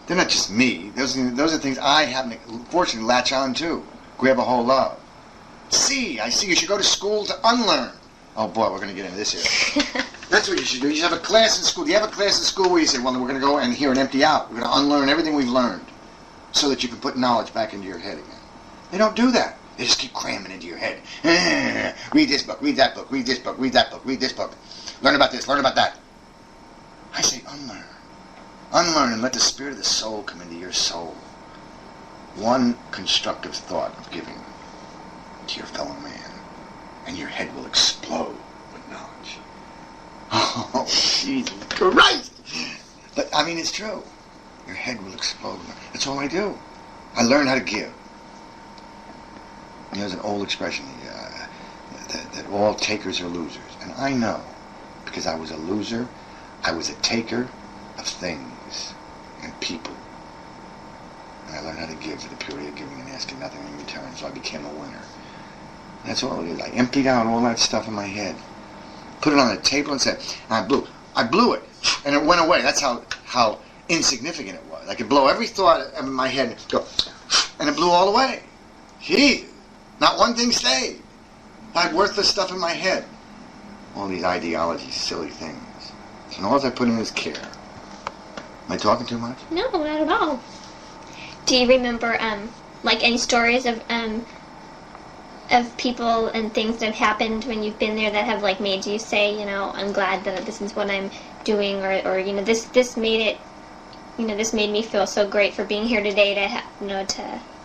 They're not just me. Those are things I happen to, fortunately, latch on to, grab a hold of. I see. You should go to school to unlearn. Oh, boy, we're going to get into this here. That's what you should do. You should have a class in school. Do you have a class in school where you say, well, we're going to go and hear and empty out. We're going to unlearn everything we've learned so that you can put knowledge back into your head again. They don't do that. They just keep cramming into your head. Read this book, read that book, read this book, read that book, read this book. Learn about this, learn about that. I say unlearn. Unlearn and let the spirit of the soul come into your soul. One constructive thought of giving to your fellow man, and your head will explode with knowledge. Oh, Jesus Christ! But, I mean, it's true. Your head will explode. That's all I do. I learned how to give. There's an old expression that all takers are losers. And I know, because I was a loser, I was a taker of things and people. And I learned how to give for the purity of giving and asking nothing in return, so I became a winner. That's all it is. I emptied out all that stuff in my head, put it on a table and said, and I blew it, and it went away. That's how insignificant it was. I could blow every thought in my head and go, and it blew all away. Gee, not one thing stayed. I had worthless stuff in my head. All these ideologies, silly things. And all I put in is care. Am I talking too much? No, not at all. Do you remember, like any stories of people and things that have happened when you've been there that have like made you say, you know, I'm glad that this is what I'm doing, or you know, this made it, you know, this made me feel so great for being here today to.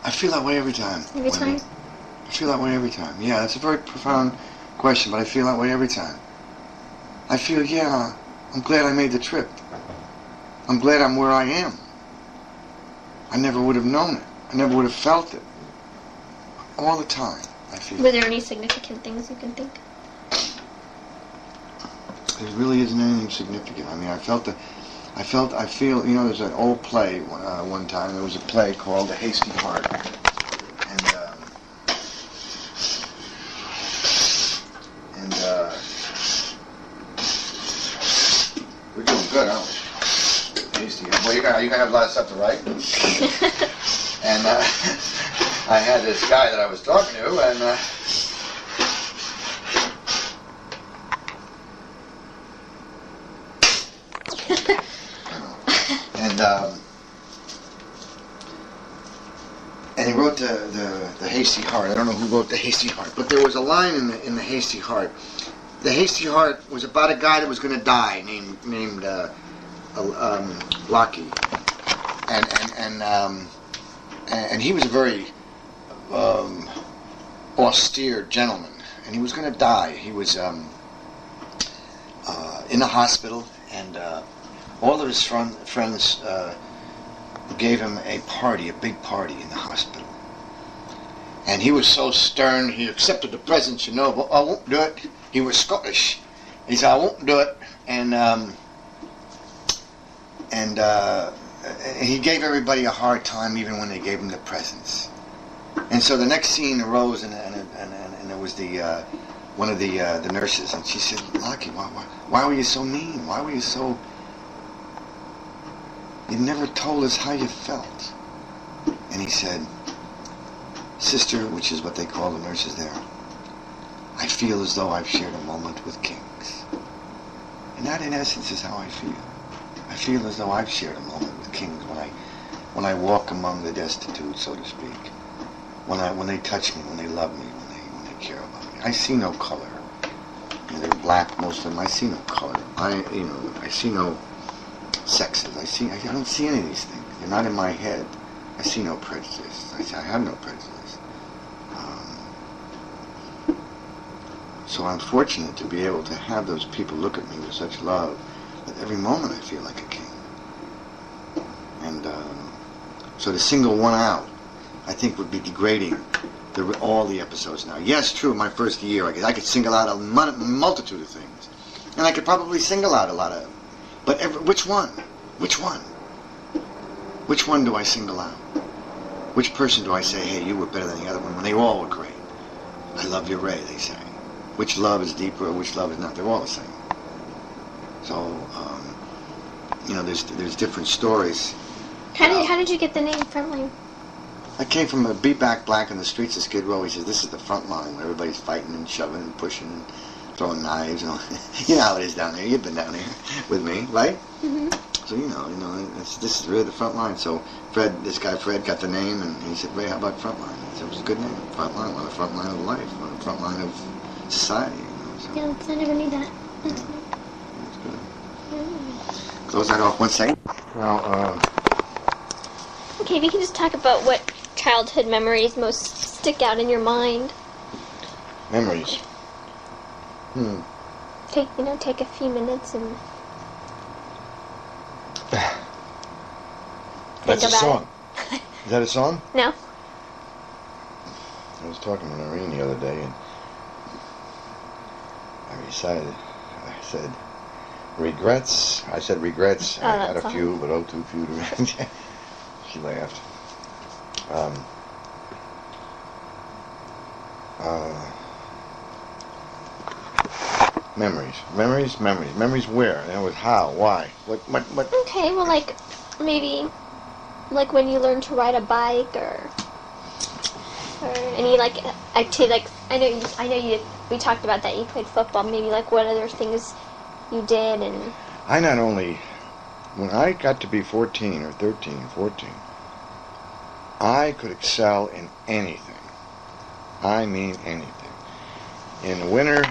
I feel that way every time. Every time? I feel that way every time. Yeah, that's a very profound question, but I feel that way every time. I feel, yeah, I'm glad I made the trip. I'm glad I'm where I am. I never would have known it. I never would have felt it. All the time, I feel. Were there any significant things you can think? There really isn't anything significant. I mean, I feel, you know, there's an old play one time. There was a play called The Hasty Heart. We're doing good, aren't we? Hasty Heart. Well, you're gonna have a lot of stuff to write. And I had this guy that I was talking to, and he wrote the Hasty Heart. I don't know who wrote the Hasty Heart, but there was a line in the Hasty Heart. The Hasty Heart was about a guy that was going to die, named Lucky, and he was a very austere gentleman, and he was going to die. He was in a hospital, and all of his friends gave him a party, a big party in the hospital. And he was so stern, he accepted the presents, you know, but I won't do it. He was Scottish. He said, I won't do it. And he gave everybody a hard time, even when they gave him the presents. And so the next scene arose, and it was one of the nurses, and she said, Lucky, why were you so mean? Why were you so... You never told us how you felt. And he said, Sister, which is what they call the nurses there, I feel as though I've shared a moment with kings. And that, in essence, is how I feel. I feel as though I've shared a moment with kings when I walk among the destitute, so to speak. When they touch me, when they love me, when they care about me. I see no color. You know, they're black, most of them. I see no color. I see no sexes. I don't see any of these things. They're not in my head. I see no prejudice. I have no prejudice. So I'm fortunate to be able to have those people look at me with such love that every moment I feel like a king. And so to single one out, I think would be degrading all the episodes now. Yes, true, my first year, I could single out a multitude of things. And I could probably single out a lot of... But which one? Which one? Which one do I single out? Which person do I say, hey, you were better than the other one, when they all were great? I love you, Ray, they say. Which love is deeper or which love is not? They're all the same. So, you know, there's different stories. How did you get the name Frontline? I came from a beat back black in the streets of Skid Row. He says, this is the front line where everybody's fighting and shoving and pushing and throwing knives and all. You know how it is down there. You've been down there with me, right? Mm-hmm. So, you know, this is really the front line. So this guy Fred got the name, and he said, Ray, how about front line? He said, it was a good name. Front line, on the front line of life, on the front line of society. You know, so. Yeah, I never knew that. That's good. Mm-hmm. Close that off one second. Well, okay, if you can just talk about what childhood memories most stick out in your mind. Memories. Take a few minutes and... think That's a about song. Is that a song? it. No. I was talking to Noreen the other day, and I said, regrets. I said regrets. Oh, I had a that's few, but too few to She laughed. Memories where? And it was how? Why? What? Okay, well, like, maybe, like when you learned to ride a bike, or any, like, activity, like, I know you, we talked about that, you played football, maybe, like, what other things you did, and... I not only, when I got to be 14 or 13, 14, I could excel in anything. I mean anything. In the winter,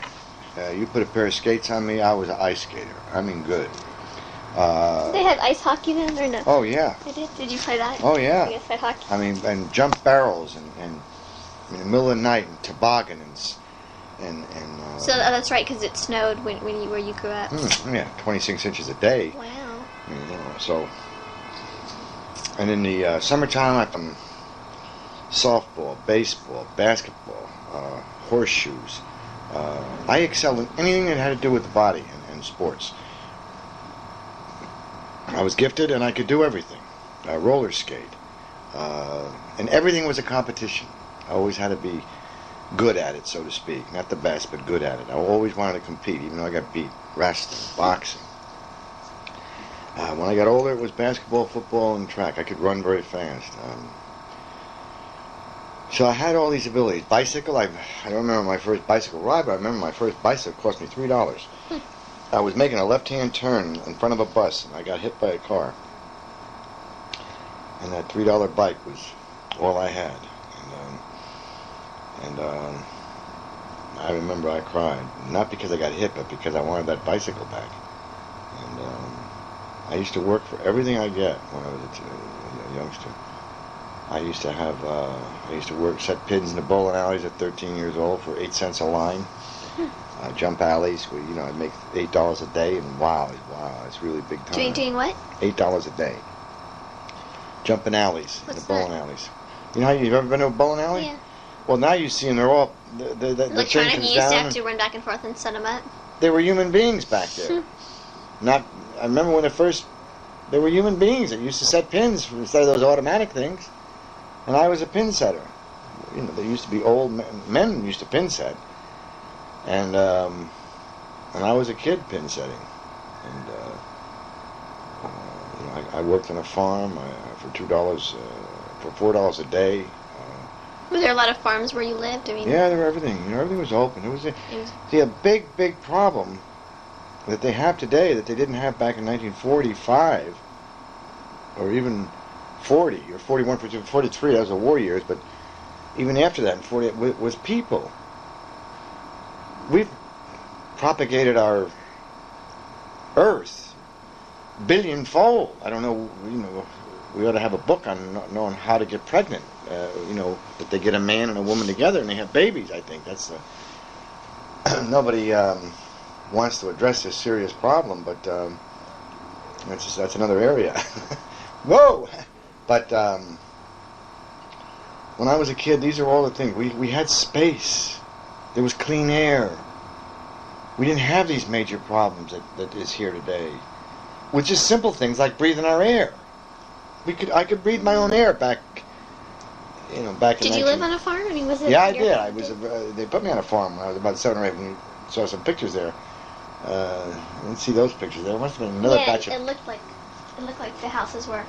you put a pair of skates on me, I was an ice skater. I mean good. Did they have ice hockey then, or no? Oh, yeah. They did? Did you play that? Oh, yeah. You guys played hockey? I mean, and jump barrels, and in the middle of the night, and toboggan, and So that's right, because it snowed where you grew up. yeah, 26 inches a day. Wow. You know, so, and in the summertime, I played softball, baseball, basketball, horseshoes. I excelled in anything that had to do with the body and sports. I was gifted, and I could do everything. Roller skate, and everything was a competition. I always had to be good at it, so to speak. Not the best, but good at it. I always wanted to compete, even though I got beat. Wrestling, boxing. When I got older, it was basketball, football, and track. I could run very fast. So I had all these abilities. Bicycle, I don't remember my first bicycle ride, but I remember my first bicycle cost me $3. I was making a left-hand turn in front of a bus, and I got hit by a car. And that $3 bike was all I had. And I remember I cried, not because I got hit, but because I wanted that bicycle back. And I used to work for everything I get when I was a youngster. I used to work, set pins in the bowling alleys at 13 years old for 8 cents a line. Jump alleys, where, you know, I'd make $8 a day, and wow, it's really big time. Doing what? $8 a day. Jumping alleys, What's in the bowling that? alleys. You know, you've ever been to a bowling alley? Yeah. Well, now you see them, they're all, the Like chain trying comes you used to down. have to run back and forth and set them up. They were human beings back there. I remember when they were human beings that used to set pins instead of those automatic things. And I was a pin setter. You know, there used to be old men used to pin set. And I was a kid pin setting. And you know, I worked on a farm for $2, for $4 a day. Was there a lot of farms where you lived? I mean, Yeah, there were everything. You know, everything was open. See, a big problem that they have today that they didn't have back in 1945, or even 40 or 41, 43. That was the war years. But even after that, in 40, was people. We've propagated our Earth billionfold. I don't know. You know, we ought to have a book on knowing how to get pregnant. You know, that they get a man and a woman together and they have babies. I think that's nobody wants to address this serious problem, but that's another area. Whoa! But when I was a kid, these are all the things. We had space. There was clean air. We didn't have these major problems that is here today, with just simple things like breathing our air. I could breathe my own air back. You know, back in. Did you live on a farm? I mean, was it? Yeah, I did. They put me on a farm when I was about 7 or 8. When we saw some pictures there. I didn't see those pictures. There must have been another batch of. It looked like the houses were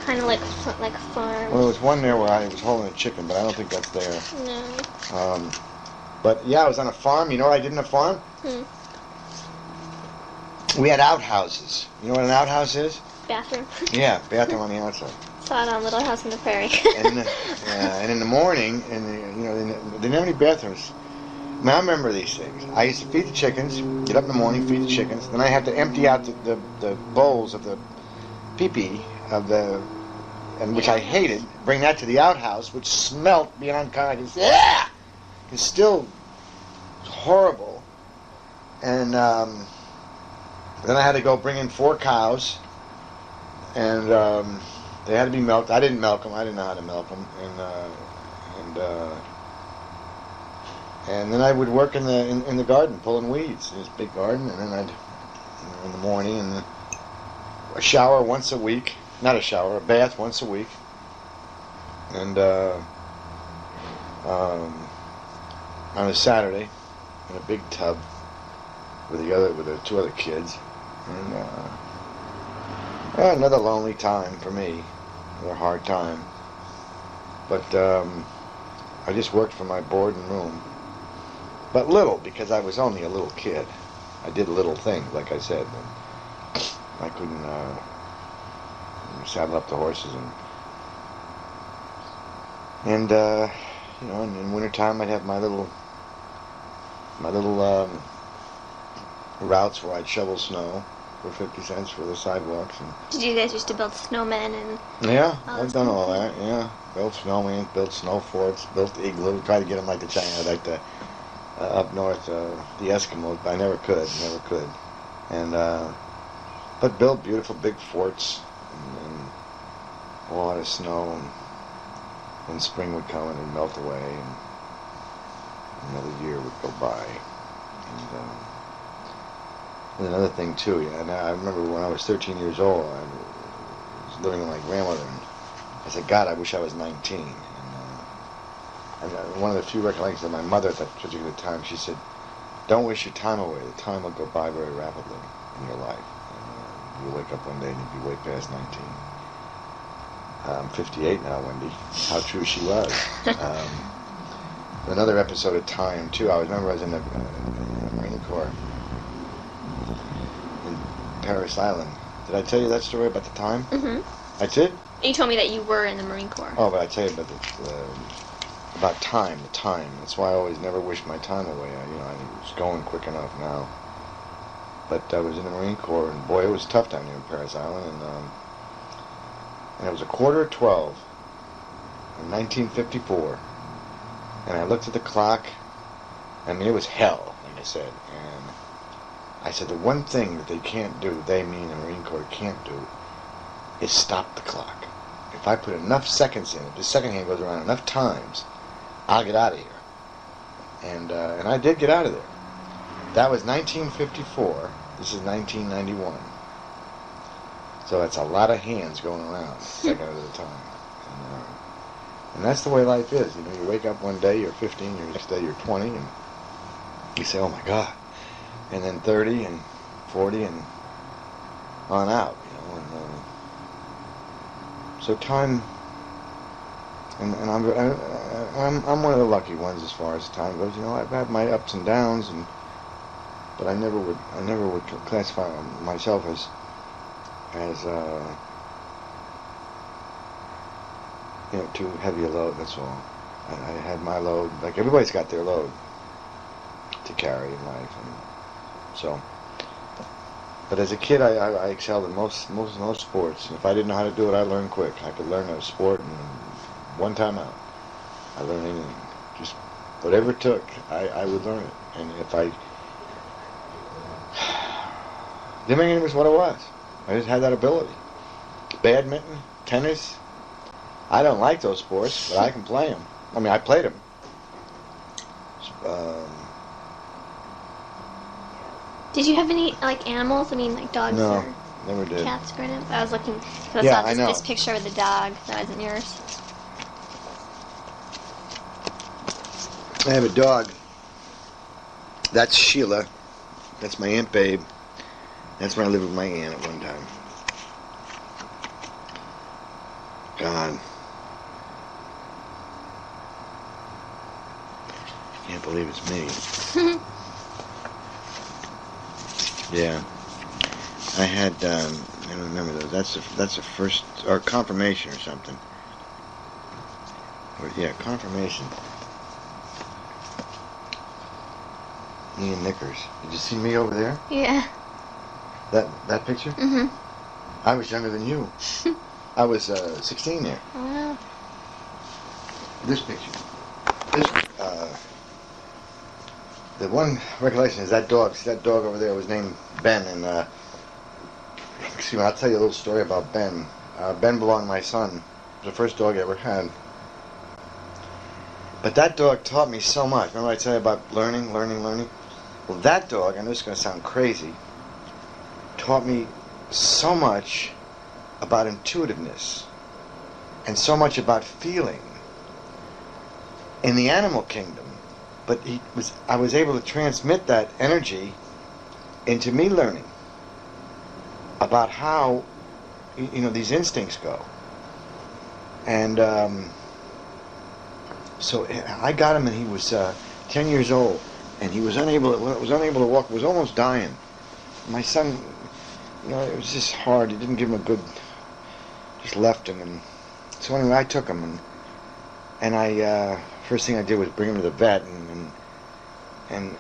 kind of like farms. Well, there was one there where I was holding a chicken, but I don't think that's there. No. But yeah, I was on a farm. You know what I did on a farm? We had outhouses. You know what an outhouse is? Bathroom. Yeah, bathroom on the outside. Saw it on Little House on the Prairie. and in the morning, you know, they didn't have any bathrooms. Now I remember these things. I used to feed the chickens, get up in the morning, feed the chickens. Then I had to empty out the bowls of the pee-pee which I hated. Bring that to the outhouse, which smelt beyond kindness. Yeah, it's still horrible. And then I had to go bring in 4 cows, and They had to be milked. I didn't milk them. I didn't know how to milk them. And then I would work in the garden pulling weeds. This big garden, and then I'd in the morning and then a shower once a week. Not a shower, a bath once a week. And on a Saturday, in a big tub with the two other kids, and another lonely time for me, another hard time. But I just worked from my board and room, but little because I was only a little kid. I did little things, like I said. I couldn't saddle up the horses and you know, in wintertime I'd have my little routes where I'd shovel snow for 50 cents for the sidewalks. And did you guys used to build snowmen and? Yeah, I've done all that. Yeah, built snowmen, built snow forts, built igloo. Tried to get them like the China, like the up north, the Eskimos, but I never could. And but built beautiful big forts and a lot of snow. And when spring would come and it'd melt away, and another year would go by. And another thing too, yeah. And I remember when I was 13 years old, I was living with my grandmother, and I said, God, I wish I was 19. And one of the few recollections of my mother at that particular time, she said, don't wish your time away. The time will go by very rapidly in your life. And, you'll wake up one day and you'll be way past 19. I'm 58 now, Wendy. How true she was. Another episode of Time, too. I remember I was in the Marine Corps in Paris Island. Did I tell you that story about the time? Mm-hmm. I did? You told me that you were in the Marine Corps. Oh, but I tell you about about time, the time. That's why I always never wish my time away. I was going quick enough now. But I was in the Marine Corps, and boy, it was tough down here in Paris Island, and it was 11:45 in 1954, and I looked at the clock. I mean, it was hell, like I said, and I said the one thing that they can't do, they mean the Marine Corps can't do, is stop the clock. If I put enough seconds in, if the second hand goes around enough times, I'll get out of here. And I did get out of there. That was 1954. This is 1991. So that's a lot of hands going around, a second at a time. And that's the way life is. You know, you wake up one day, you're 15, the next day you're 20, and you say, oh my God. And then 30 and 40 and on out, you know. And so time, and I'm one of the lucky ones as far as time goes. You know, I've had my ups and downs, but I never would classify myself as too heavy a load. That's all. I had my load. Like everybody's got their load to carry in life, and so. But as a kid, I excelled in most sports. And if I didn't know how to do it, I learned quick. I could learn a sport in one time out. I learned anything. Just whatever it took, I would learn it. And if I didn't make it was what it was. I just had that ability. Badminton, tennis. I don't like those sports, but I can play them. I mean, I played them. Did you have any animals? I mean, like dogs no, or never did. cats growing up? I was looking. I Yeah, saw I know. this picture of the dog. That wasn't yours. I have a dog. That's Sheila. That's my Aunt Babe. That's when I lived with my aunt at one time. God. Can't believe it's me. Yeah. I had, I don't remember those. That's the first, or confirmation or something. Or, yeah, confirmation. Me and Knickers. Did you see me over there? Yeah. That picture? Mhm. I was younger than you. I was 16 there. Wow. This picture. The one recollection is that dog. See that dog over there was named Ben, and excuse me, I'll tell you a little story about Ben. Ben belonged to my son. The first dog I ever had. But that dog taught me so much. Remember I tell you about learning? Well, that dog, I know it's going to sound crazy, taught me so much about intuitiveness and so much about feeling in the animal kingdom. But I was able to transmit that energy into me learning about how, these instincts go. And so I got him, and he was 10 years old, and he was unable to walk, was almost dying. My son, it was just hard. He didn't give him a good, just left him. And so anyway, I took him, and I first thing I did was bring him to the vet, and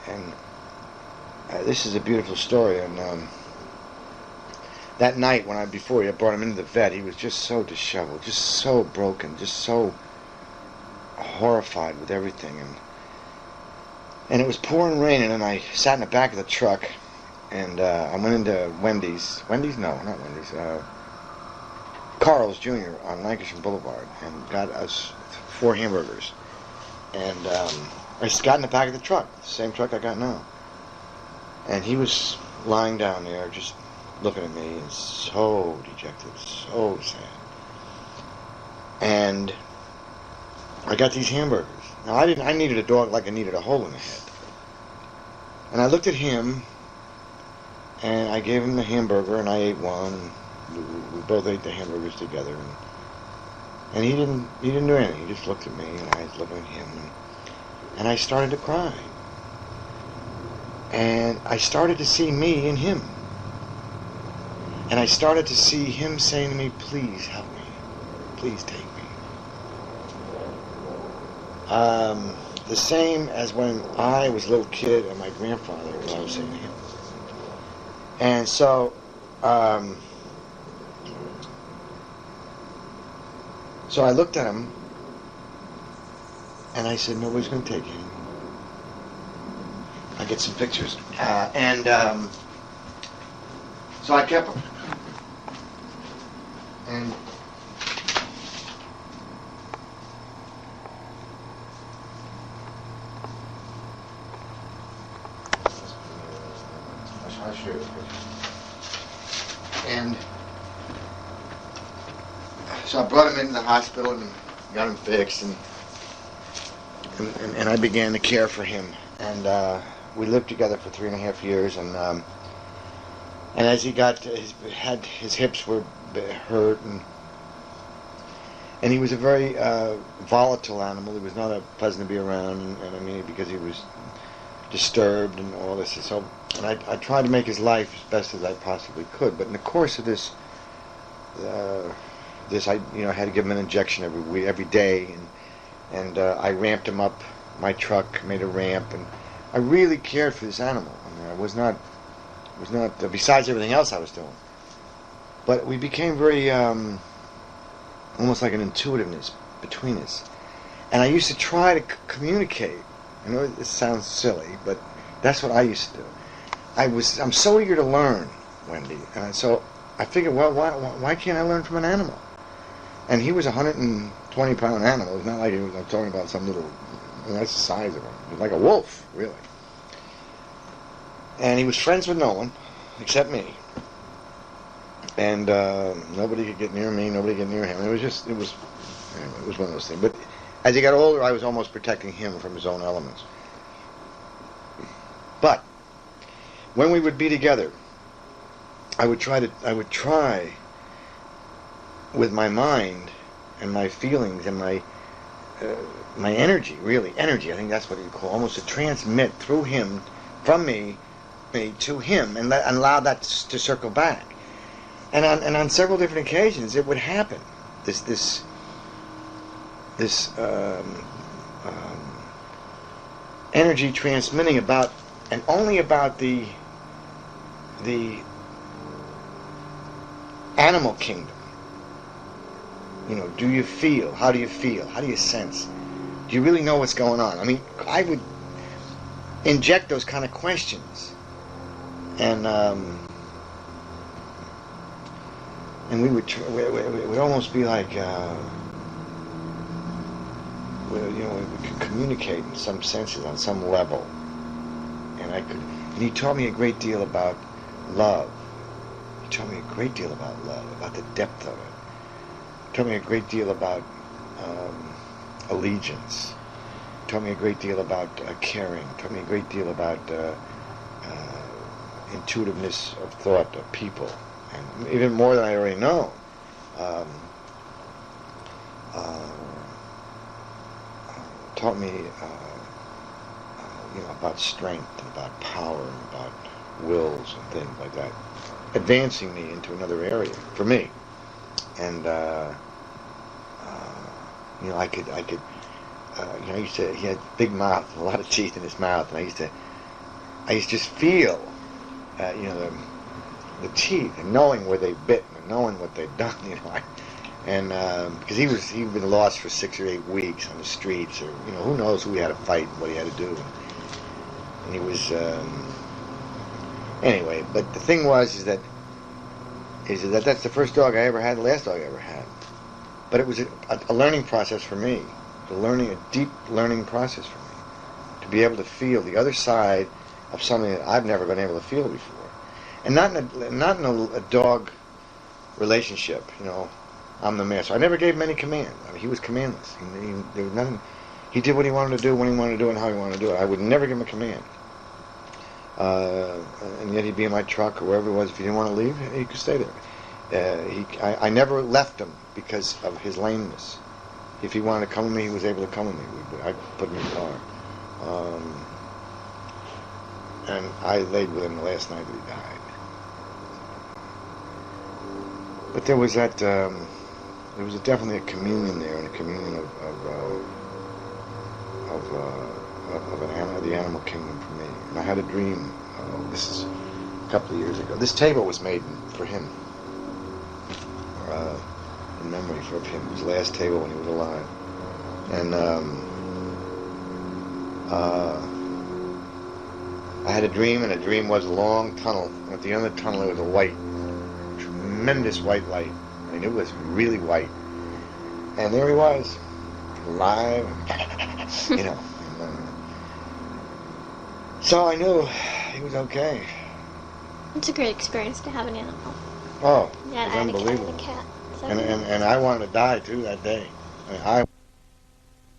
this is a beautiful story. And that night before I brought him into the vet, he was just so disheveled, just so broken, just so horrified with everything. And it was pouring rain, and I sat in the back of the truck, and I went into Wendy's. No, not Wendy's. Carl's Jr. on Lancashire Boulevard, and got us 4 hamburgers. And I just got in the back of the truck, the same truck I got now. And he was lying down there, just looking at me, and so dejected, so sad. And I got these hamburgers. Now I needed a dog like I needed a hole in the head. And I looked at him, and I gave him the hamburger, and I ate one. And we both ate the hamburgers together, and he didn't do anything. He just looked at me, and I was looking at him, and I started to cry. And I started to see me in him. And I started to see him saying to me, "Please help me. Please take me." The same as when I was a little kid and my grandfather, what I was saying to him. And so, so I looked at him, and I said, "Nobody's going to take you." I get some pictures. So I kept him. And I'll show you the picture. And so I brought him into the hospital and got him fixed, and I began to care for him. And we lived together for 3.5 years, and as he got his hips were hurt, and he was a very volatile animal. He was not pleasant to be around, and I mean, because he was disturbed and all this. And so, and I tried to make his life as best as I possibly could. But in the course of this, I had to give him an injection every day, and I ramped him up. My truck made a ramp, and I really cared for this animal. I mean, I was not besides everything else I was doing. But we became very almost like an intuitiveness between us. And I used to try to communicate. I know this sounds silly, but that's what I used to do. I'm so eager to learn, Wendy. And so I figured, well, why can't I learn from an animal? And he was a 120-pound animal. It's not like I'm talking about some little, that's the size of him. He was like a wolf, really. And he was friends with no one, except me. And nobody could get near me, nobody could get near him. It was one of those things. But as he got older, I was almost protecting him from his own elements. But when we would be together, I would try with my mind and my feelings and my energy, really energy. I think that's what you call almost to transmit through him, from me to him, and allow that to circle back. And on several different occasions, it would happen. This energy transmitting about, and only about the animal kingdom. Do you feel? How do you feel? How do you sense? Do you really know what's going on? I mean, I would inject those kind of questions. And and we would it would almost be like we could communicate in some senses on some level, and he taught me a great deal about love. He taught me a great deal about love, about the depth of it. He taught me a great deal about allegiance. He taught me a great deal about caring. He taught me a great deal about intuitiveness of thought of people, and even more than I already know. Taught me, about strength, and about power, and about wills and things like that, advancing me into another area for me. And I could. He had a big mouth, a lot of teeth in his mouth, and I used to just feel, the teeth, and knowing where they bit, and knowing what they'd done, and because he'd been lost for 6 or 8 weeks on the streets, or who knows who he had to fight and what he had to do, and he was anyway. But the thing was that that's the first dog I ever had, the last dog I ever had. But it was a learning process for me, a deep learning process for me, to be able to feel the other side of something that I've never been able to feel before, and not in a dog relationship. I'm the master. I never gave him any command. I mean, he was commandless. There was nothing. He did what he wanted to do, when he wanted to do it, and how he wanted to do it. I would never give him a command. And yet he'd be in my truck or wherever it was. If he didn't want to leave, he could stay there. I never left him because of his lameness. If he wanted to come with me, he was able to come with me. I put him in the car. And I laid with him the last night that he died. But there was that. There was definitely a communion there, and a communion of the animal kingdom for me. And I had a dream. This is a couple of years ago. This table was made for him, in memory of him. His last table when he was alive. And I had a dream, and a dream was a long tunnel. And at the end of the tunnel, there was a tremendous white light. I mean, it was really white. And there he was, alive, so I knew he was okay. It's a great experience to have an animal. Oh, Yeah, it was unbelievable. I had a cat. So And I wanted to die, too, that day. I mean,